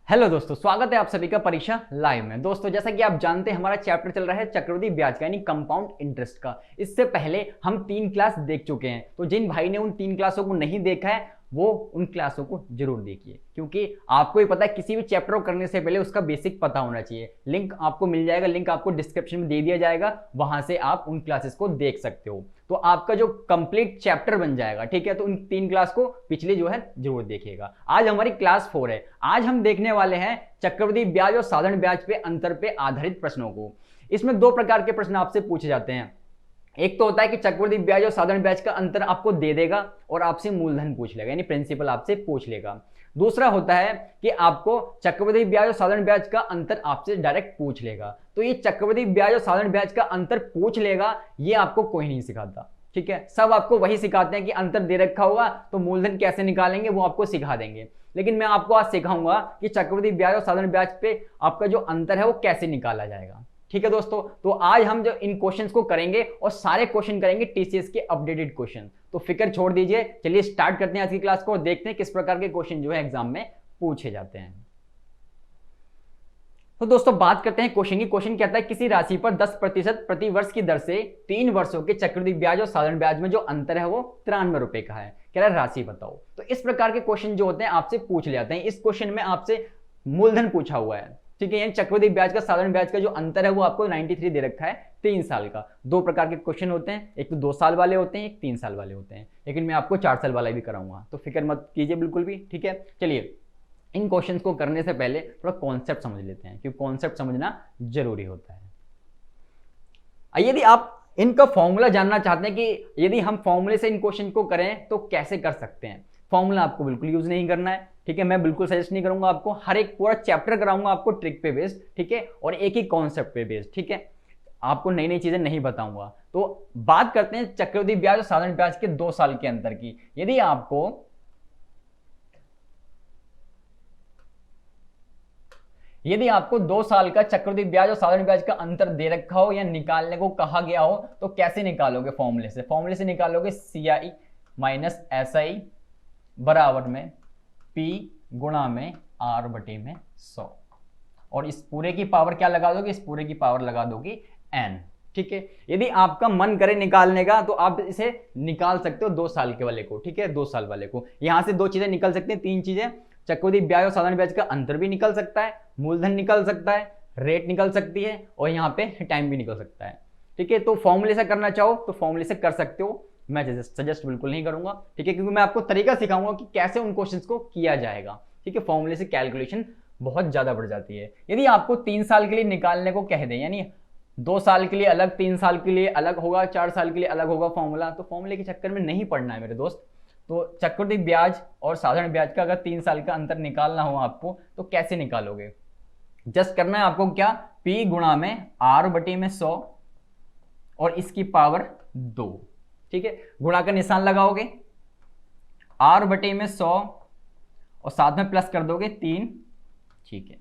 Hello दोस्तों, स्वागत है आप सभी का परीक्षा लाइव में। दोस्तों, जैसा कि आप जानते हैं हमारा चैप्टर चल रहा है चक्रवृद्धि ब्याज का यानी कंपाउंड इंटरेस्ट का। इससे पहले हम 3 क्लास देख चुके हैं, तो जिन भाई ने उन 3 क्लासों को नहीं देखा है वो उन क्लासों को जरूर देखिए, क्योंकि आपको ही पता है किसी भी चैप्टर को करने से पहले उसका बेसिक पता होना चाहिए। लिंक आपको मिल जाएगा, लिंक आपको डिस्क्रिप्शन में दे दिया जाएगा, वहां से आप उन क्लासेस को देख सकते हो। तो आपका जो कंप्लीट चैप्टर बन जाएगा, ठीक है। तो उन 3 क्लास को पिछले जो है जरूर देखिएगा। आज हमारी क्लास 4 है। आज हम देखने वाले हैं चक्रवृद्धि ब्याज और साधारण ब्याज पे अंतर पे आधारित प्रश्नों को। इसमें 2 प्रकार के प्रश्न आपसे पूछे जाते हैं। एक तो होता है कि चक्रवृद्धि ब्याज और साधारण ब्याज का अंतर आपको दे देगा और आपसे मूलधन पूछ लेगा, यानी प्रिंसिपल आपसे पूछ लेगा। दूसरा होता है कि आपको चक्रवृद्धि ब्याज और साधारण ब्याज का अंतर आपसे डायरेक्ट पूछ लेगा। तो ये चक्रवृद्धि ब्याज और साधारण ब्याज का अंतर पूछ लेगा, ये आपको कोई नहीं सिखाता, ठीक है। सब आपको वही सिखाते हैं कि अंतर दे रखा होगा तो मूलधन कैसे निकालेंगे वो आपको सिखा देंगे। लेकिन मैं आपको आज सिखाऊंगा कि चक्रवृद्धि ब्याज और साधारण ब्याज पे आपका जो अंतर है वो कैसे निकाला जाएगा, ठीक है दोस्तों। तो आज हम जो इन क्वेश्चंस को करेंगे और सारे क्वेश्चन करेंगे टीसीएस के अपडेटेड क्वेश्चन। तो फिक्र छोड़ दीजिए, चलिए स्टार्ट करते हैं आज की क्लास को और देखते हैं किस प्रकार के क्वेश्चन जो है एग्जाम में पूछे जाते हैं। तो दोस्तों बात करते हैं क्वेश्चन की। क्वेश्चन कहता है किसी राशि पर 10% प्रति वर्ष की दर से 3 वर्षों के चक्रवृद्धि ब्याज और साधारण ब्याज में जो अंतर है वो 93 रुपए का है। कह रहा है राशि बताओ। तो इस प्रकार के क्वेश्चन जो होते हैं आपसे पूछ ले जाते हैं। इस क्वेश्चन में आपसे मूलधन पूछा हुआ है, ठीक है। यानी चक्रवृद्धि ब्याज का साधारण ब्याज का जो अंतर है वो आपको 93 दे रखा है 3 साल का। 2 प्रकार के क्वेश्चन होते हैं, एक तो 2 साल वाले होते हैं, एक 3 साल वाले होते हैं। लेकिन मैं आपको 4 साल वाला भी कराऊंगा, तो फिक्र मत कीजिए बिल्कुल भी, ठीक है। चलिए इन क्वेश्चंस को करने से पहले थोड़ा कॉन्सेप्ट समझ लेते हैं, क्योंकि कॉन्सेप्ट समझना जरूरी होता है। यदि आप इनका फॉर्मूला जानना चाहते हैं कि यदि हम फॉर्मूले से इन क्वेश्चन को करें तो कैसे कर सकते हैं, फॉर्मूला आपको बिल्कुल यूज नहीं करना है, ठीक है। मैं बिल्कुल सजेस्ट नहीं करूंगा आपको, हर एक पूरा चैप्टर कराऊंगा आपको ट्रिक पे बेस्ड, ठीक है, और एक ही कॉन्सेप्ट पे बेस्ड, ठीक है। आपको नई नई चीजें नहीं बताऊंगा। तो बात करते हैं चक्रवृद्धि ब्याज और साधारण ब्याज के 2 साल के अंतर की। यदि आपको 2 साल का चक्रवृद्धि ब्याज और साधारण ब्याज का अंतर दे रखा हो या निकालने को कहा गया हो तो कैसे निकालोगे? फॉर्मूले से निकालोगे CI माइनस SI बराबर में P गुणा में R बटे में 100, और इस पूरे की पावर क्या लगा दोगे? इस पूरे की पावर लगा दोगे N, ठीक है। यदि आपका मन करे निकालने का तो आप इसे निकाल सकते हो 2 साल के वाले को, ठीक है। 2 साल वाले को यहां से 2 चीजें निकल सकती हैं, 3 चीजें। चक्रवृद्धि ब्याज और साधारण ब्याज का अंतर भी निकल सकता है, मूलधन निकल सकता है, रेट निकल सकती है, और यहाँ पे टाइम भी निकल सकता है, ठीक है। तो फॉर्मूले से करना चाहो तो फॉर्मूले से कर सकते हो, मैं सजेस्ट बिल्कुल नहीं करूंगा, ठीक है, क्योंकि मैं आपको तरीका सिखाऊंगा कि कैसे उन क्वेश्चंस को किया जाएगा, ठीक है। फॉर्मूले से कैलकुलेशन बहुत ज्यादा बढ़ जाती है। यदि आपको 3 साल के लिए निकालने को कह दें, यानी 2 साल के लिए अलग, 3 साल के लिए अलग होगा, 4 साल के लिए अलग होगा फॉर्मूला, तो फॉर्मूले के चक्कर में नहीं पड़ना है मेरे दोस्त। तो चक्रवृद्धि ब्याज और साधारण ब्याज का अगर 3 साल का अंतर निकालना हो आपको तो कैसे निकालोगे? जस्ट करना है आपको क्या, P गुणा में R बटे में 100 और इसकी पावर 2, ठीक है। गुणा का निशान लगाओगे, R बटे में 100 और साथ में प्लस कर दोगे 3, ठीक है।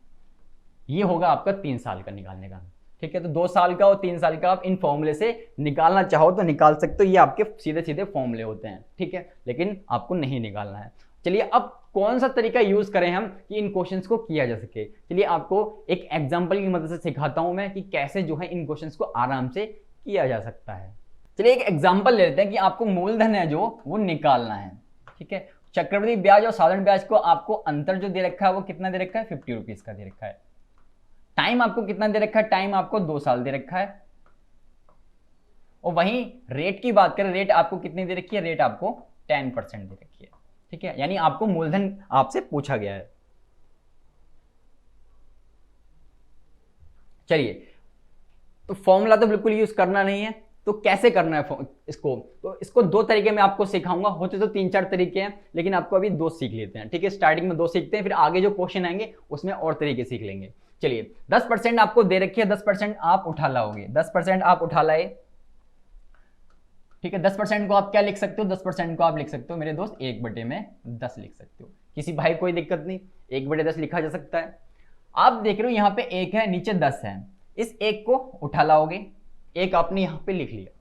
ये होगा आपका 3 साल का निकालने का, ठीक है। तो 2 साल का और 3 साल का आप इन फॉर्मूले से निकालना चाहो तो निकाल सकते हो, ये आपके सीधे सीधे फॉर्मूले होते हैं, ठीक है, लेकिन आपको नहीं निकालना है। चलिए अब कौन सा तरीका यूज करें हम कि इन क्वेश्चंस को किया जा सके। चलिए आपको एक एग्जांपल की मदद से सिखाता हूं मैं कि कैसे जो है इन क्वेश्चंस को आराम से किया जा सकता है। चलिए एक एग्जाम्पल लेते हैं कि आपको मूलधन है जो वो निकालना है, ठीक है। चक्रवृद्धि ब्याज और साधारण ब्याज को आपको अंतर जो दे रखा है वो कितना दे रखा है? 50 रुपीज का दे रखा है। टाइम आपको कितना दे रखा है? टाइम आपको 2 साल दे रखा है। और वहीं रेट की बात करें, रेट आपको कितनी दे रखी है? रेट आपको 10% दे रखी है, ठीक है। यानी आपको मूलधन आपसे पूछा गया है। चलिए तो फॉर्मूला तो बिल्कुल यूज करना नहीं है, तो कैसे करना है इसको? तो इसको 2 तरीके में आपको सिखाऊंगा। होते तो 3-4 तरीके हैं, लेकिन आपको अभी 2 सीख लेते हैं, ठीक है। स्टार्टिंग में 2 सीखते हैं, फिर आगे जो क्वेश्चन आएंगे उसमें और तरीके सीख लेंगे। चलिए 10% आपको दे रखी है, 10% आप उठा लाओगे, 10% आप उठा लाए, ठीक है। 10% को आप क्या लिख सकते हो? 10% को आप लिख सकते हो मेरे दोस्त 1 बटे में 10 लिख सकते हो, किसी भाई कोई दिक्कत नहीं, 1 बटे 10 लिखा जा सकता है। आप देख रहे हो यहाँ पे 1 है, नीचे 10 है, इस 1 को उठा लाओगे, 1 आपने यहाँ पे लिख लिया,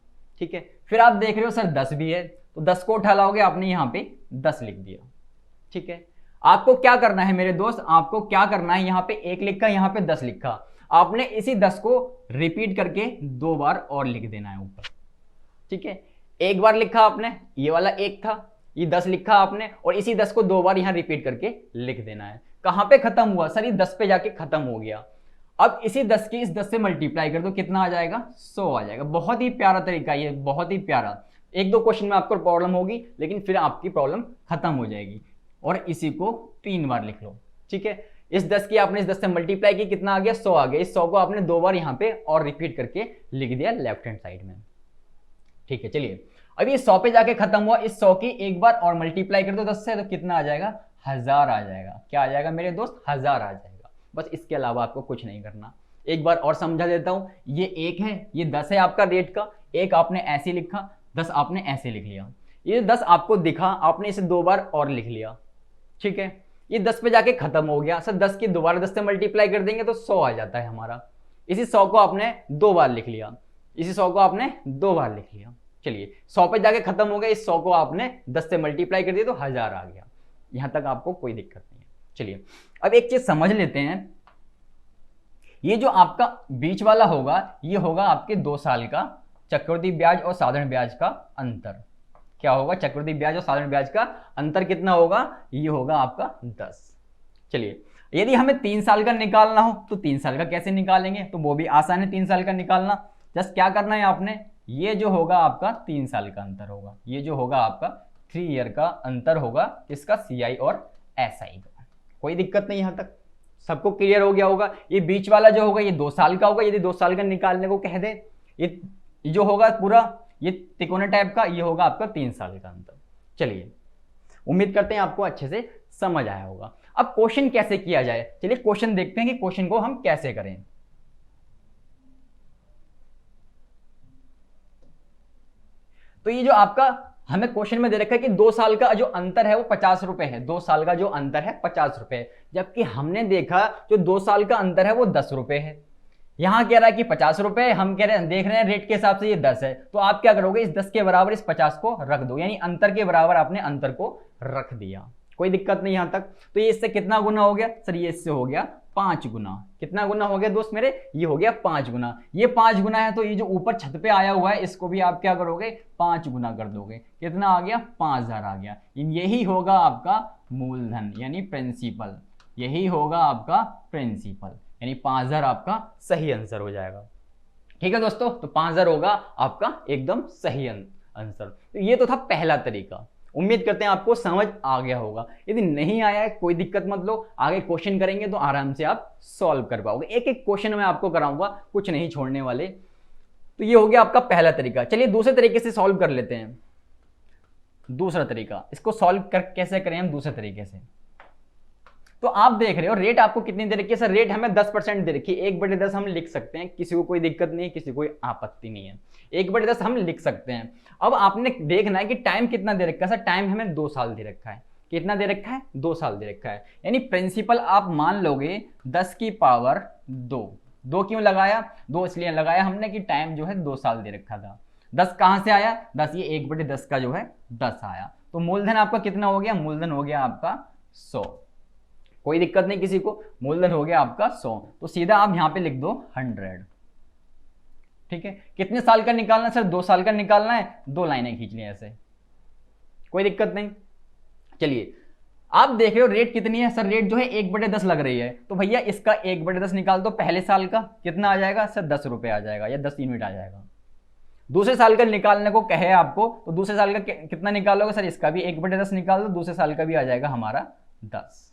ठीक है। फिर आप देख रहे हो सर 10 भी है, तो 10 को उठा लाओगे, आपने यहाँ पे 10 लिख दिया, ठीक है। आपको क्या करना है मेरे दोस्त, आपको क्या करना है, यहाँ पे 1 लिखा, यहाँ पे 10 लिखा, आपने इसी 10 को रिपीट करके 2 बार और लिख देना है ऊपर। ठीक है, 1 बार लिखा आपने, ये वाला 1 था, ये 10 लिखा आपने, और इसी 10 को 2 बार यहां रिपीट करके लिख देना है। कहां पे खत्म हुआ सर, ये 10 पे जाके खत्म हो गया। अब इसी 10 की इस 10 से मल्टीप्लाई कर दो, कितना आ जाएगा, 100 आ जाएगा। बहुत ही प्यारा तरीका ये, बहुत ही प्यारा। 1-2 क्वेश्चन में आपको प्रॉब्लम होगी, लेकिन फिर आपकी प्रॉब्लम खत्म हो जाएगी। और इसी को 3 बार लिख लो। ठीक है, इस 10 की आपने इस 10 से मल्टीप्लाई की, कितना आ गया, 100 आ गया। इस 100 को आपने 2 बार यहाँ पे और रिपीट करके लिख दिया लेफ्ट हैंड साइड में। ठीक है, चलिए अब ये 100 पे जाके खत्म हुआ, इस 100 की 1 बार और मल्टीप्लाई कर दो 10 से, तो कितना आ जाएगा, 1000 आ जाएगा। क्या आ जाएगा मेरे दोस्त, 1000 आ जाएगा। बस इसके अलावा आपको कुछ नहीं करना। एक बार और समझा देता हूं, ये 1 है, ये 10 है आपका रेट का, 1 आपने ऐसे लिखा, 10 आपने ऐसे लिख लिया। ये 10 आपको दिखा, आपने इसे 2 बार और लिख लिया। ठीक है, ये 10 पे जाके खत्म हो गया। सर 10 की दोबारा 10 से मल्टीप्लाई कर देंगे तो 100 आ जाता है हमारा। इसी 100 को आपने 2 बार लिख लिया, इसी 100 को आपने 2 बार लिख लिया। चलिए 100 पे जाके खत्म हो गया, इस 100 को आपने 10 से मल्टीप्लाई कर दिया तो 1000 आ गया। यहां तक आपको कोई दिक्कत नहीं है। चलिए अब एक चीज समझ लेते हैं, ये जो आपका बीच वाला होगा, ये होगा आपके 2 साल का चक्रवृद्धि ब्याज और साधारण ब्याज का अंतर। क्या होगा, चक्रवृद्धि ब्याज और साधारण ब्याज का अंतर कितना होगा, ये होगा आपका 10। चलिए यदि हमें 3 साल का निकालना हो तो 3 साल का कैसे निकालेंगे, तो वो भी आसान है 3 साल का निकालना। जस्ट क्या करना है आपने, ये जो होगा आपका 3 साल का अंतर होगा, ये जो होगा आपका 3 ईयर का अंतर होगा, इसका CI और SI का। कोई दिक्कत नहीं, यहां तक सबको क्लियर हो गया होगा। ये बीच वाला जो होगा ये 2 साल का होगा, यदि 2 साल का निकालने को कह दे, ये जो होगा पूरा ये तिकोना टाइप का, ये होगा आपका 3 साल का अंतर। चलिए उम्मीद करते हैं आपको अच्छे से समझ आया होगा। अब क्वेश्चन कैसे किया जाए, चलिए क्वेश्चन देखते हैं कि क्वेश्चन को हम कैसे करें। तो ये जो आपका हमें क्वेश्चन में दे रखा है कि 2 साल का जो अंतर है वो 50 रुपए है, 2 साल का जो अंतर है 50 रुपए, जबकि हमने देखा जो 2 साल का अंतर है वो 10 रुपए है। यहां कह रहा है कि 50 रुपए, हम कह रहे हैं देख रहे हैं रेट के हिसाब से ये 10 है, तो आप क्या करोगे, इस 10 के बराबर इस 50 को रख दो, यानी अंतर के बराबर आपने अंतर को रख दिया। कोई दिक्कत नहीं यहां तक। तो ये इससे कितना गुना हो गया सर, ये इससे हो गया 5 गुना। कितना गुना हो गया दोस्त मेरे, ये हो गया 5 गुना। ये 5 गुना है तो ये जो ऊपर छत पे आया हुआ है इसको भी आप क्या करोगे, 5 गुना कर दोगे। कितना आ गया, 5000 आ गया। यही होगा आपका मूलधन यानी प्रिंसिपल, यही होगा आपका प्रिंसिपल, यानी 5000 आपका सही आंसर हो जाएगा। ठीक है दोस्तों, तो 5000 होगा आपका एकदम सही आंसर। तो ये तो था पहला तरीका। उम्मीद करते हैं आपको समझ आ गया होगा। यदि नहीं आया है कोई दिक्कत मत लो, आगे क्वेश्चन करेंगे तो आराम से आप सॉल्व कर पाओगे। एक एक क्वेश्चन मैं आपको कराऊंगा, कुछ नहीं छोड़ने वाले। तो ये हो गया आपका पहला तरीका। चलिए दूसरे तरीके से सॉल्व कर लेते हैं। दूसरा तरीका, इसको सॉल्व कैसे करें हम दूसरे तरीके से। तो आप देख रहे हो रेट आपको कितनी दे रखी है, सर रेट हमें 10% दे रखी है, 1/10 हम लिख सकते हैं, किसी को कोई दिक्कत नहीं है, किसी को कोई आपत्ति नहीं है, 1/10 हम लिख सकते हैं। अब आपने देखना है कि टाइम कितना दे रखा है, सर टाइम हमें 2 साल दे रखा है। कितना दे रखा है, 2 साल दे रखा है, यानी प्रिंसिपल आप मान लोगे 10 की पावर 2। 2 क्यों लगाया, 2 इसलिए लगाया हमने कि टाइम जो है 2 साल दे रखा था। 10 कहां से आया, 10 ये 1/10 का जो है 10 आया। तो मूलधन आपका कितना हो गया, मूलधन हो गया आपका 100। कोई दिक्कत नहीं किसी को, मूलधन हो गया आपका 100। तो सीधा आप यहां पे लिख दो 100। ठीक है, कितने साल का निकालना है सर, 2 साल का निकालना है, 2 लाइनें खींच ली ऐसे, कोई दिक्कत नहीं। चलिए आप देख रहे हो रेट कितनी है, सर रेट जो है 1/10 लग रही है, तो भैया इसका 1/10 निकाल दो। पहले साल का कितना आ जाएगा सर, 10 रुपए आ जाएगा या 10 यूनिट आ जाएगा। दूसरे साल का निकालने को कहे आपको, तो दूसरे साल का कितना निकालोगे सर, इसका भी 1/10 निकाल दो, दूसरे साल का भी आ जाएगा हमारा 10।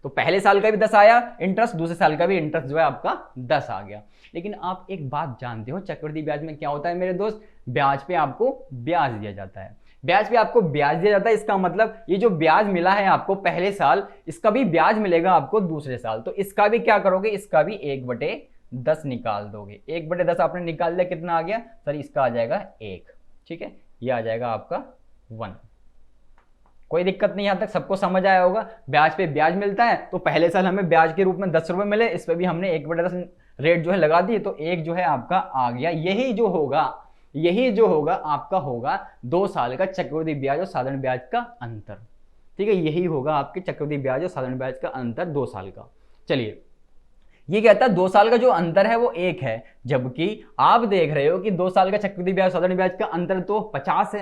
तो पहले साल का भी 10 आया इंटरेस्ट, दूसरे साल का भी इंटरेस्ट जो है आपका 10 आ गया। लेकिन आप एक बात जानते हो चक्रवृद्धि ब्याज में क्या होता है मेरे दोस्त, ब्याज पे आपको ब्याज दिया जाता है। ब्याज पे आपको ब्याज दिया जाता है, इसका मतलब ये जो ब्याज मिला है आपको पहले साल, इसका भी ब्याज मिलेगा आपको दूसरे साल। तो इसका भी क्या करोगे, इसका भी 1/10 निकाल दोगे। 1/10 आपने निकाल दिया, कितना आ गया सर, इसका आ जाएगा 1। ठीक है, ये आ जाएगा आपका 1। कोई दिक्कत नहीं, यहां तक सबको समझ आया होगा। ब्याज पे ब्याज मिलता है, तो पहले साल हमें ब्याज के रूप में 10 रुपए मिले, इस पे भी हमने 1/10 रेट जो है लगा दी, तो 1 जो है आपका आ गया। यही जो होगा आपका होगा 2 साल का चक्रवृद्धि ब्याज और साधारण ब्याज का अंतर। ठीक है, यही होगा आपके चक्रवृद्धि ब्याज और साधारण ब्याज का अंतर 2 साल का। चलिए, ये कहता है 2 साल का जो अंतर है वो 1 है, जबकि आप देख रहे हो कि 2 साल का चक्रवृद्धि ब्याज साधारण ब्याज का अंतर तो 50 है।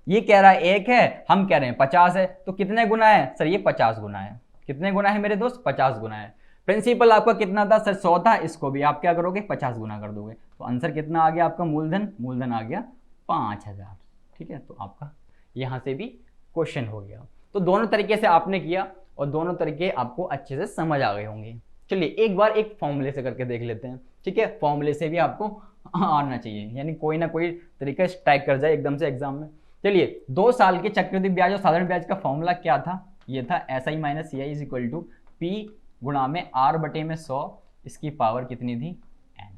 ये कह रहा है 1 है, हम कह रहे हैं 50 है, तो कितने गुना है सर? ये 50 गुना है। कितने गुना है मेरे दोस्त? 50 गुना है। प्रिंसिपल आपका कितना था सर? 100 था, इसको भी आप क्या करोगे? 50 गुना कर दोगे, तो आंसर कितना आ गया आपका? मूलधन आ गया 5000। ठीक है, तो आपका यहां से भी क्वेश्चन हो गया। तो दोनों तरीके से आपने किया और दोनों तरीके आपको अच्छे से समझ आ गए होंगे। चलिए एक बार एक फॉर्मूले से करके देख लेते हैं। ठीक है, फॉर्मूले से भी आपको आना चाहिए, यानी कोई ना कोई तरीका स्ट्राइक कर जाए एकदम से एग्जाम में। चलिए 2 साल के चक्रवृद्धि ब्याज और साधारण ब्याज का फॉर्मूला क्या था? ये था SI minus CI is equal to P गुणा में R बटे में 100, इसकी पावर कितनी थी? N।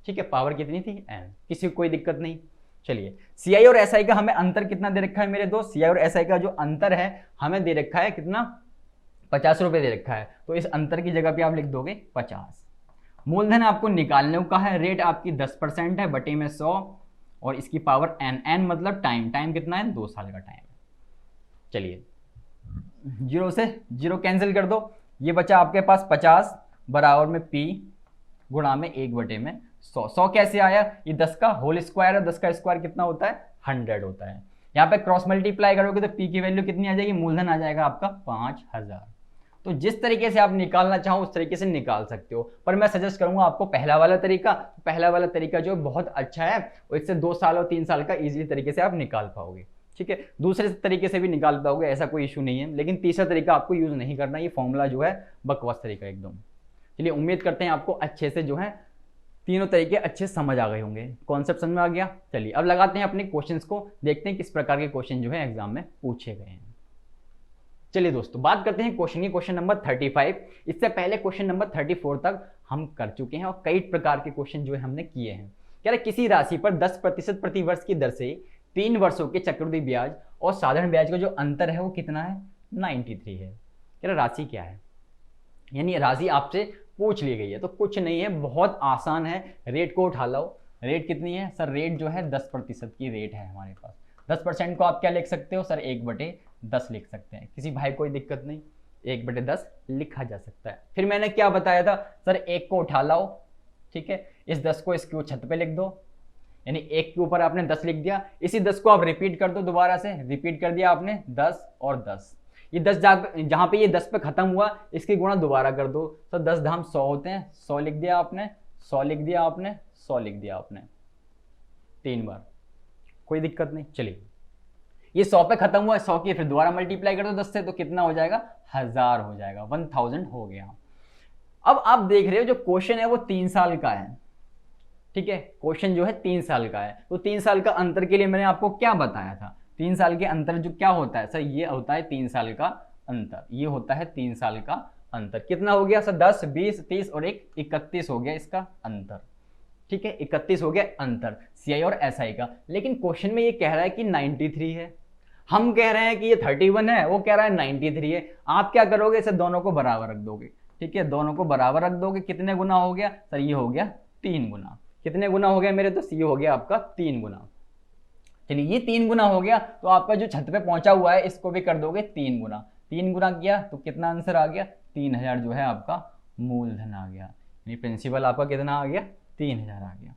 ठीक है, पावर कितनी थी? N। किसी को कोई दिक्कत नहीं। चलिए CI और SI का हमें अंतर कितना दे रखा है मेरे दोस्त? CI और SI का जो अंतर है हमें दे रखा है कितना? 50 रुपये दे रखा है, तो इस अंतर की जगह पे आप लिख दोगे 50। मूलधन आपको निकालने को कहा है, रेट आपकी 10% है बटे में 100 और इसकी पावर n मतलब टाइम कितना है? 2 साल का टाइम है। चलिए 0 से 0 कैंसिल कर दो, ये बचा आपके पास 50 बराबर में P गुणा में 1 बटे में 100। 100 कैसे आया? ये 10 का होल स्क्वायर है, 10 का स्क्वायर कितना होता है? 100 होता है। यहाँ पे क्रॉस मल्टीप्लाई करोगे तो P की वैल्यू कितनी आ जाएगी? मूलधन आ जाएगा आपका 5000। तो जिस तरीके से आप निकालना चाहो उस तरीके से निकाल सकते हो, पर मैं सजेस्ट करूंगा आपको पहला वाला तरीका जो बहुत अच्छा है, और इससे 2 साल और 3 साल का इजीली तरीके से आप निकाल पाओगे। ठीक है, दूसरे तरीके से भी निकाल पाओगे, ऐसा कोई इशू नहीं है, लेकिन तीसरा तरीका आपको यूज नहीं करना। ये फॉर्मूला जो है बकवास तरीका एकदम। चलिए उम्मीद करते हैं आपको अच्छे से जो है तीनों तरीके अच्छे समझ आ गए होंगे, कॉन्सेप्ट समझ में आ गया। चलिए अब लगाते हैं अपने क्वेश्चंस को, देखते हैं किस प्रकार के क्वेश्चन जो है एग्जाम में पूछे गए हैं। चलिए दोस्तों बात करते हैं क्वेश्चन की, क्वेश्चन नंबर 35। इससे पहले क्वेश्चन नंबर 34 तक हम कर चुके हैं और कई प्रकार के क्वेश्चन जो है हमने किए हैं। कह रहे किसी राशि पर 10% प्रति वर्ष की दर से 3 वर्षों के चक्रवृद्धि ब्याज और साधारण ब्याज का जो अंतर है वो कितना है? 93 है। कह रहे राशि क्या है, यानी राशि आपसे पूछ ली गई है, तो कुछ नहीं है, बहुत आसान है। रेट को उठा लो। रेट कितनी है सर? रेट जो है 10% की रेट है हमारे पास। 10% को आप क्या लिख सकते हो सर? 1/10 लिख सकते हैं, किसी भाई कोई दिक्कत नहीं, 1/10 लिखा जा सकता है। फिर मैंने क्या बताया था सर? 1 को उठा लाओ, ठीक है, इस 10 को इसके छत पे लिख दो, यानी 1 के ऊपर आपने 10 लिख दिया। इसी 10 को आप रिपीट कर दो, दोबारा से रिपीट कर दिया आपने 10 और 10। ये 10 जहां पे ये 10 पे खत्म हुआ इसकी गुणा दोबारा कर दो, तो 10 धाम 100 होते हैं। 100 लिख दिया आपने, 100 लिख दिया आपने, 100 लिख दिया आपने 3 बार, कोई दिक्कत नहीं। चलिए ये 100 पे खत्म हुआ, 100 की फिर दोबारा मल्टीप्लाई कर दो 10 से, तो कितना हो जाएगा? 1000 हो जाएगा, 1000 हो गया। अब आप देख रहे हो जो क्वेश्चन है वो 3 साल का है। ठीक है, क्वेश्चन जो है 3 साल का है, तो 3 साल का अंतर के लिए मैंने आपको क्या बताया था? 3 साल के अंतर जो क्या होता है सर? ये होता है 3 साल का अंतर, ये होता है 3 साल का अंतर। कितना हो गया सर? 10, 20, 30 और 1 31 हो गया इसका अंतर। ठीक है, 31 हो गया अंतर CI और SI का। लेकिन क्वेश्चन में ये कह रहा है कि 93 है, हम कह रहे हैं कि ये 31 है, वो कह रहा है 93 है। आप क्या करोगे? इसे दोनों को बराबर रख दोगे। ठीक है, दोनों को बराबर रख दोगे, कितने गुना हो गया सर? ये हो गया 3 गुना। कितने गुना हो गया मेरे? तो ये हो गया आपका 3 गुना। चलिए ये 3 गुना हो गया, तो आपका जो छत पे पहुंचा हुआ है इसको भी कर दोगे 3 गुना। 3 गुना किया तो कितना आंसर आ गया? 3000 जो है आपका मूलधन आ गया, यानी प्रिंसिपल आपका कितना आ गया? 3000 आ गया।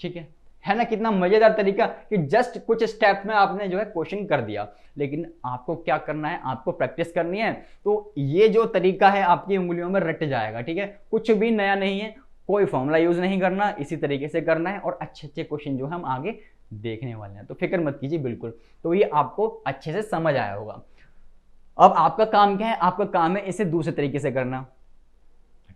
ठीक है ना? कितना मजेदार तरीका कि जस्ट कुछ स्टेप में आपने जो है क्वेश्चन कर दिया। लेकिन आपको क्या करना है? आपको प्रैक्टिस करनी है, तो ये जो तरीका है आपकी उंगलियों में रट जाएगा। ठीक है, कुछ भी नया नहीं है, कोई फॉर्मूला यूज नहीं करना, इसी तरीके से करना है और अच्छे अच्छे क्वेश्चन जो है हम आगे देखने वाले हैं, तो फिक्र मत कीजिए बिल्कुल। तो ये आपको अच्छे से समझ आया होगा। अब आपका काम क्या है? आपका काम है इसे दूसरे तरीके से करना।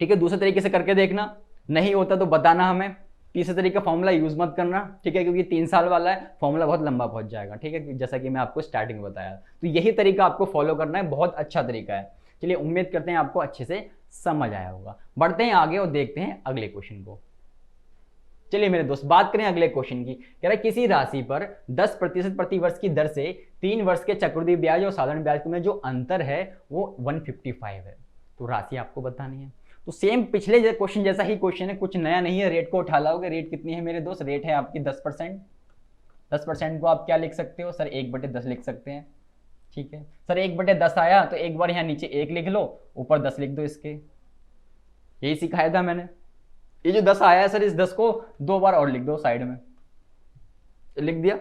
ठीक है, दूसरे तरीके से करके देखना, नहीं होता तो बताना हमें। तीसरे तरीके का फॉर्मूला यूज मत करना, ठीक है, क्योंकि 3 साल वाला है, फॉर्मूला बहुत लंबा पहुंच जाएगा। ठीक है, जैसा कि मैं आपको स्टार्टिंग में बताया, तो यही तरीका आपको फॉलो करना है, बहुत अच्छा तरीका है। चलिए उम्मीद करते हैं आपको अच्छे से समझ आया होगा। बढ़ते हैं आगे और देखते हैं अगले क्वेश्चन को। चलिए मेरे दोस्त बात करें अगले क्वेश्चन की। कह रहा है किसी राशि पर 10% प्रति वर्ष की दर से 3 वर्ष के चक्रवृद्धि ब्याज और साधारण ब्याज में जो अंतर है वो 155 है। तो राशि आपको बतानी है। तो सेम पिछले क्वेश्चन जैसा ही क्वेश्चन है, कुछ नया नहीं है। रेट को उठा लाओगे, रेट कितनी है मेरे दोस्त? रेट है आपकी 10%। 10% को आप क्या लिख सकते हो सर? 1/10 लिख सकते हैं। ठीक है सर, 1/10 आया तो एक बार यहाँ नीचे 1 लिख लो, ऊपर 10 लिख दो इसके, यही सिखाया था मैंने। ये जो 10 आया है सर, इस 10 को 2 बार और लिख दो साइड में, लिख दिया।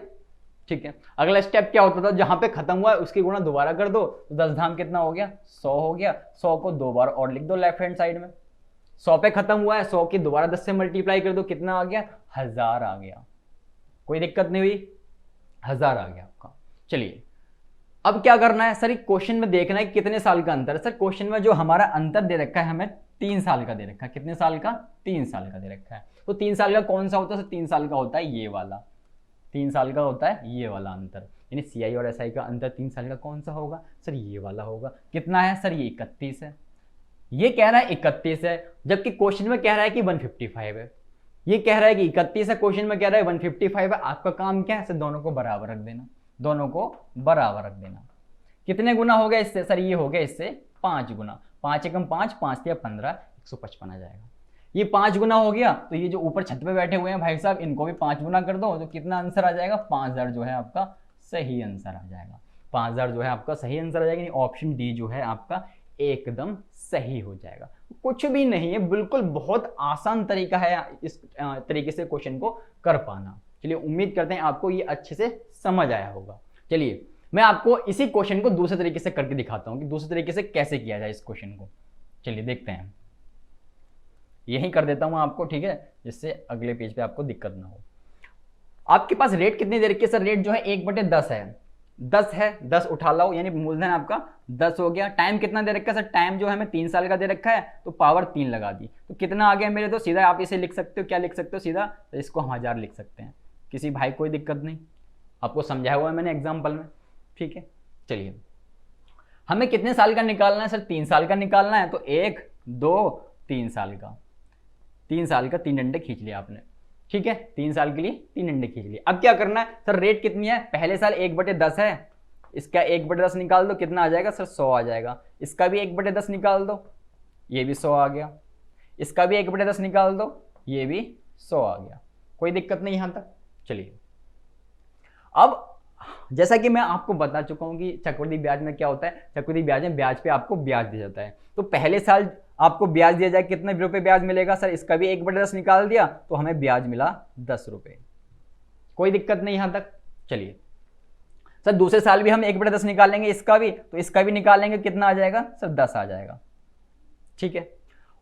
ठीक है, अगला स्टेप क्या होता था, जहां पे खत्म हुआ है उसकी गुणा दोबारा कर दो, तो 10 धाम कितना हो गया, 100 हो गया। 100 को 2 बार और लिख दो लेफ्ट हैंड साइड में। 100 पे खत्म हुआ है, 100 की दोबारा 10 से मल्टीप्लाई कर दो, कितना आ गया, 1000 आ गया। कोई दिक्कत नहीं हुई, 1000 आ गया आपका। चलिए अब क्या करना है सर, क्वेश्चन में देखना है कितने साल का अंतर है। सर क्वेश्चन में जो हमारा अंतर दे रखा है हमें 3 साल का दे रखा है। कितने साल का, 3 साल का दे रखा है। तो 3 साल का कौन सा होता है सर, 3 साल का होता है ये वाला, 3 साल का होता है ये वाला अंतर, यानी CI और SI का अंतर 3 साल का कौन सा होगा सर, ये वाला होगा। कितना है सर, ये 31 है। ये कह रहा है 31 है, जबकि क्वेश्चन में कह रहा है कि 155 है। ये कह रहा है कि 31 है, क्वेश्चन में कह रहा है 155 है। आपका काम क्या है सर, दोनों को बराबर रख देना, दोनों को बराबर रख देना। कितने गुना हो गया इससे सर, ये हो गया इससे 5 गुना। 5 एकम 5, 5 या 15, 155 आ जाएगा। ये 5 गुना हो गया, तो ये जो ऊपर छत पे बैठे हुए हैं भाई साहब, इनको भी 5 गुना कर दो, तो कितना आंसर आ जाएगा, 5000 जो है आपका सही आंसर आ जाएगा। 5000 जो है आपका सही आंसर आ जाएगा। ऑप्शन डी जो है आपका एकदम सही हो जाएगा। कुछ भी नहीं है, बिल्कुल बहुत आसान तरीका है इस तरीके से क्वेश्चन को कर पाना। चलिए उम्मीद करते हैं आपको ये अच्छे से समझ आया होगा। चलिए मैं आपको इसी क्वेश्चन को दूसरे तरीके से करके दिखाता हूं कि दूसरे तरीके से कैसे किया जाए इस क्वेश्चन को। चलिए देखते हैं, यही कर देता हूं आपको, ठीक है, जिससे अगले पेज पे आपको दिक्कत ना हो। आपके पास रेट कितनी दे रखी है सर, रेट जो है 1/10 है। 10 है, 10 उठा लाओ, यानी मूलधन आपका 10 हो गया। टाइम कितना दे रखा है सर, टाइम जो है हमें 3 साल का दे रखा है, तो पावर 3 लगा दी, तो कितना आ गया मेरे, तो सीधा आप इसे लिख सकते हो, क्या लिख सकते हो सीधा, तो इसको हम 1000 लिख सकते हैं। किसी भाई कोई दिक्कत नहीं, आपको समझाया हुआ है मैंने एग्जाम्पल में, ठीक है। चलिए हमें कितने साल का निकालना है सर, 3 साल का निकालना है, तो 1 2 3 साल का, 3 साल का 3 डंडे खींच लिया आपने, ठीक है। 3 साल के लिए 3 डंडे खींच लिए। अब क्या करना है सर, रेट कितनी है, पहले साल 1/10 है, इसका 1/10 निकाल दो, कितना आ जाएगा सर, 100 आ जाएगा। इसका भी 1/10 निकाल दो, ये भी 100 आ गया। इसका भी 1/10 निकाल दो, ये भी 100 आ गया। कोई दिक्कत नहीं यहां तक। चलिए अब जैसा कि मैं आपको बता चुका हूं कि चक्रवृद्धि ब्याज में क्या होता है, चक्रवृद्धि ब्याज में ब्याज पे आपको ब्याज दिया जाता है। तो पहले साल आपको ब्याज दिया जाए, कितने रुपए ब्याज मिलेगा सर, इसका भी 1/10 निकाल दिया, तो हमें ब्याज मिला 10 रुपए। कोई दिक्कत नहीं यहां तक। चलिए सर दूसरे साल भी हम 1/10 निकालेंगे, इसका भी, तो इसका भी निकालेंगे, कितना आ जाएगा सर, 10 आ जाएगा, ठीक है।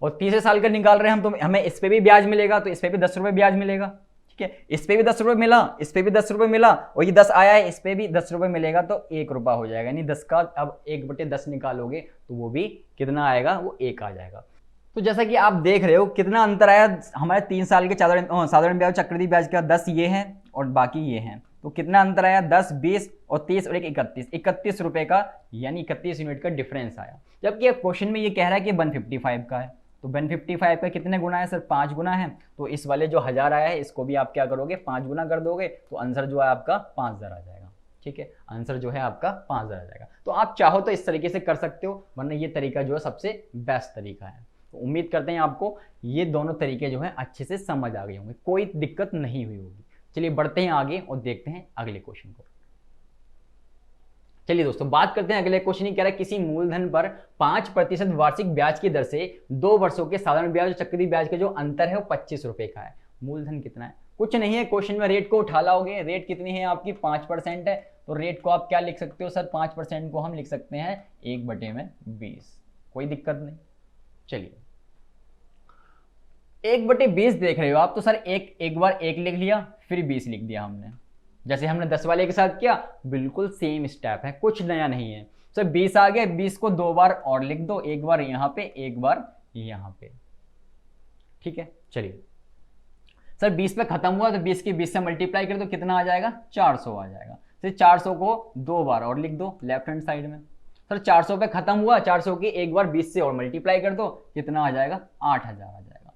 और तीसरे साल का निकाल रहे हैं हम, तो हमें इस पे भी ब्याज मिलेगा, तो इस पे भी 10 रुपए ब्याज मिलेगा, ठीक है। इस पे भी 10 रुपए मिला, इस पे भी 10 रुपए मिला, और ये 10 आया है, इस पे भी 10 रुपए मिलेगा, तो 1 रुपया हो जाएगा। यानी 10 का अब 1/10 निकालोगे तो वो भी कितना आएगा, वो 1 आ जाएगा। तो जैसा कि आप देख रहे हो कितना अंतर आया हमारे 3 साल के साधारण ब्याज चक्रवृद्धि ब्याज का, 10 ये है और बाकी ये हैं, तो कितना अंतर आया, 10 20 और 30 और 31 रुपए का, यानी 31 यूनिट का डिफरेंस आया। जबकि क्वेश्चन में ये कह रहा है कि 155 का है, तो 155 का कितने गुना है सर, 5 गुना है। तो इस वाले जो 1000 आया है, इसको भी आप क्या करोगे, 5 गुना कर दोगे, तो आंसर जो है आपका 5000 आ जाएगा, ठीक है। आंसर जो है आपका 5000 आ जाएगा। तो आप चाहो तो इस तरीके से कर सकते हो, वरना ये तरीका जो है सबसे बेस्ट तरीका है। तो उम्मीद करते हैं आपको ये दोनों तरीके जो है अच्छे से समझ आ गए होंगे, कोई दिक्कत नहीं हुई होगी। चलिए बढ़ते हैं आगे और देखते हैं अगले क्वेश्चन को। चलिए दोस्तों बात करते हैं अगले क्वेश्चन। कह रहा है किसी मूलधन पर 5% वार्षिक ब्याज की दर से 2 वर्षों के साधारण ब्याज और चक्रवृद्धि ब्याज के जो अंतर है वो 25 रुपए का है। मूलधन कितना है, कुछ नहीं है, क्वेश्चन में रेट को उठा लाओगे। रेट कितनी है आपकी, 5% है, तो रेट को आप क्या लिख सकते हो सर, 5% को हम लिख सकते हैं 1/20। कोई दिक्कत नहीं। चलिए 1/20 देख रहे हो आप, तो सर एक बार 1 लिख लिया, फिर 20 लिख दिया हमने, जैसे हमने 10 वाले के साथ किया, बिल्कुल सेम स्टेप है, कुछ नया नहीं है। सर 20 आ गया, 20 को 2 बार और लिख दो, एक बार यहाँ पे, एक बार यहाँ पे, ठीक है। चलिए सर 20 पे खत्म हुआ, तो 20 की 20 से मल्टीप्लाई कर दो, कितना आ जाएगा, 400 आ जाएगा। फिर 400 को 2 बार और लिख दो लेफ्ट हैंड साइड में। सर 400 पे खत्म हुआ, 400 की एक बार 20 से और मल्टीप्लाई कर दो, कितना आ जाएगा, 8000 आ जाएगा।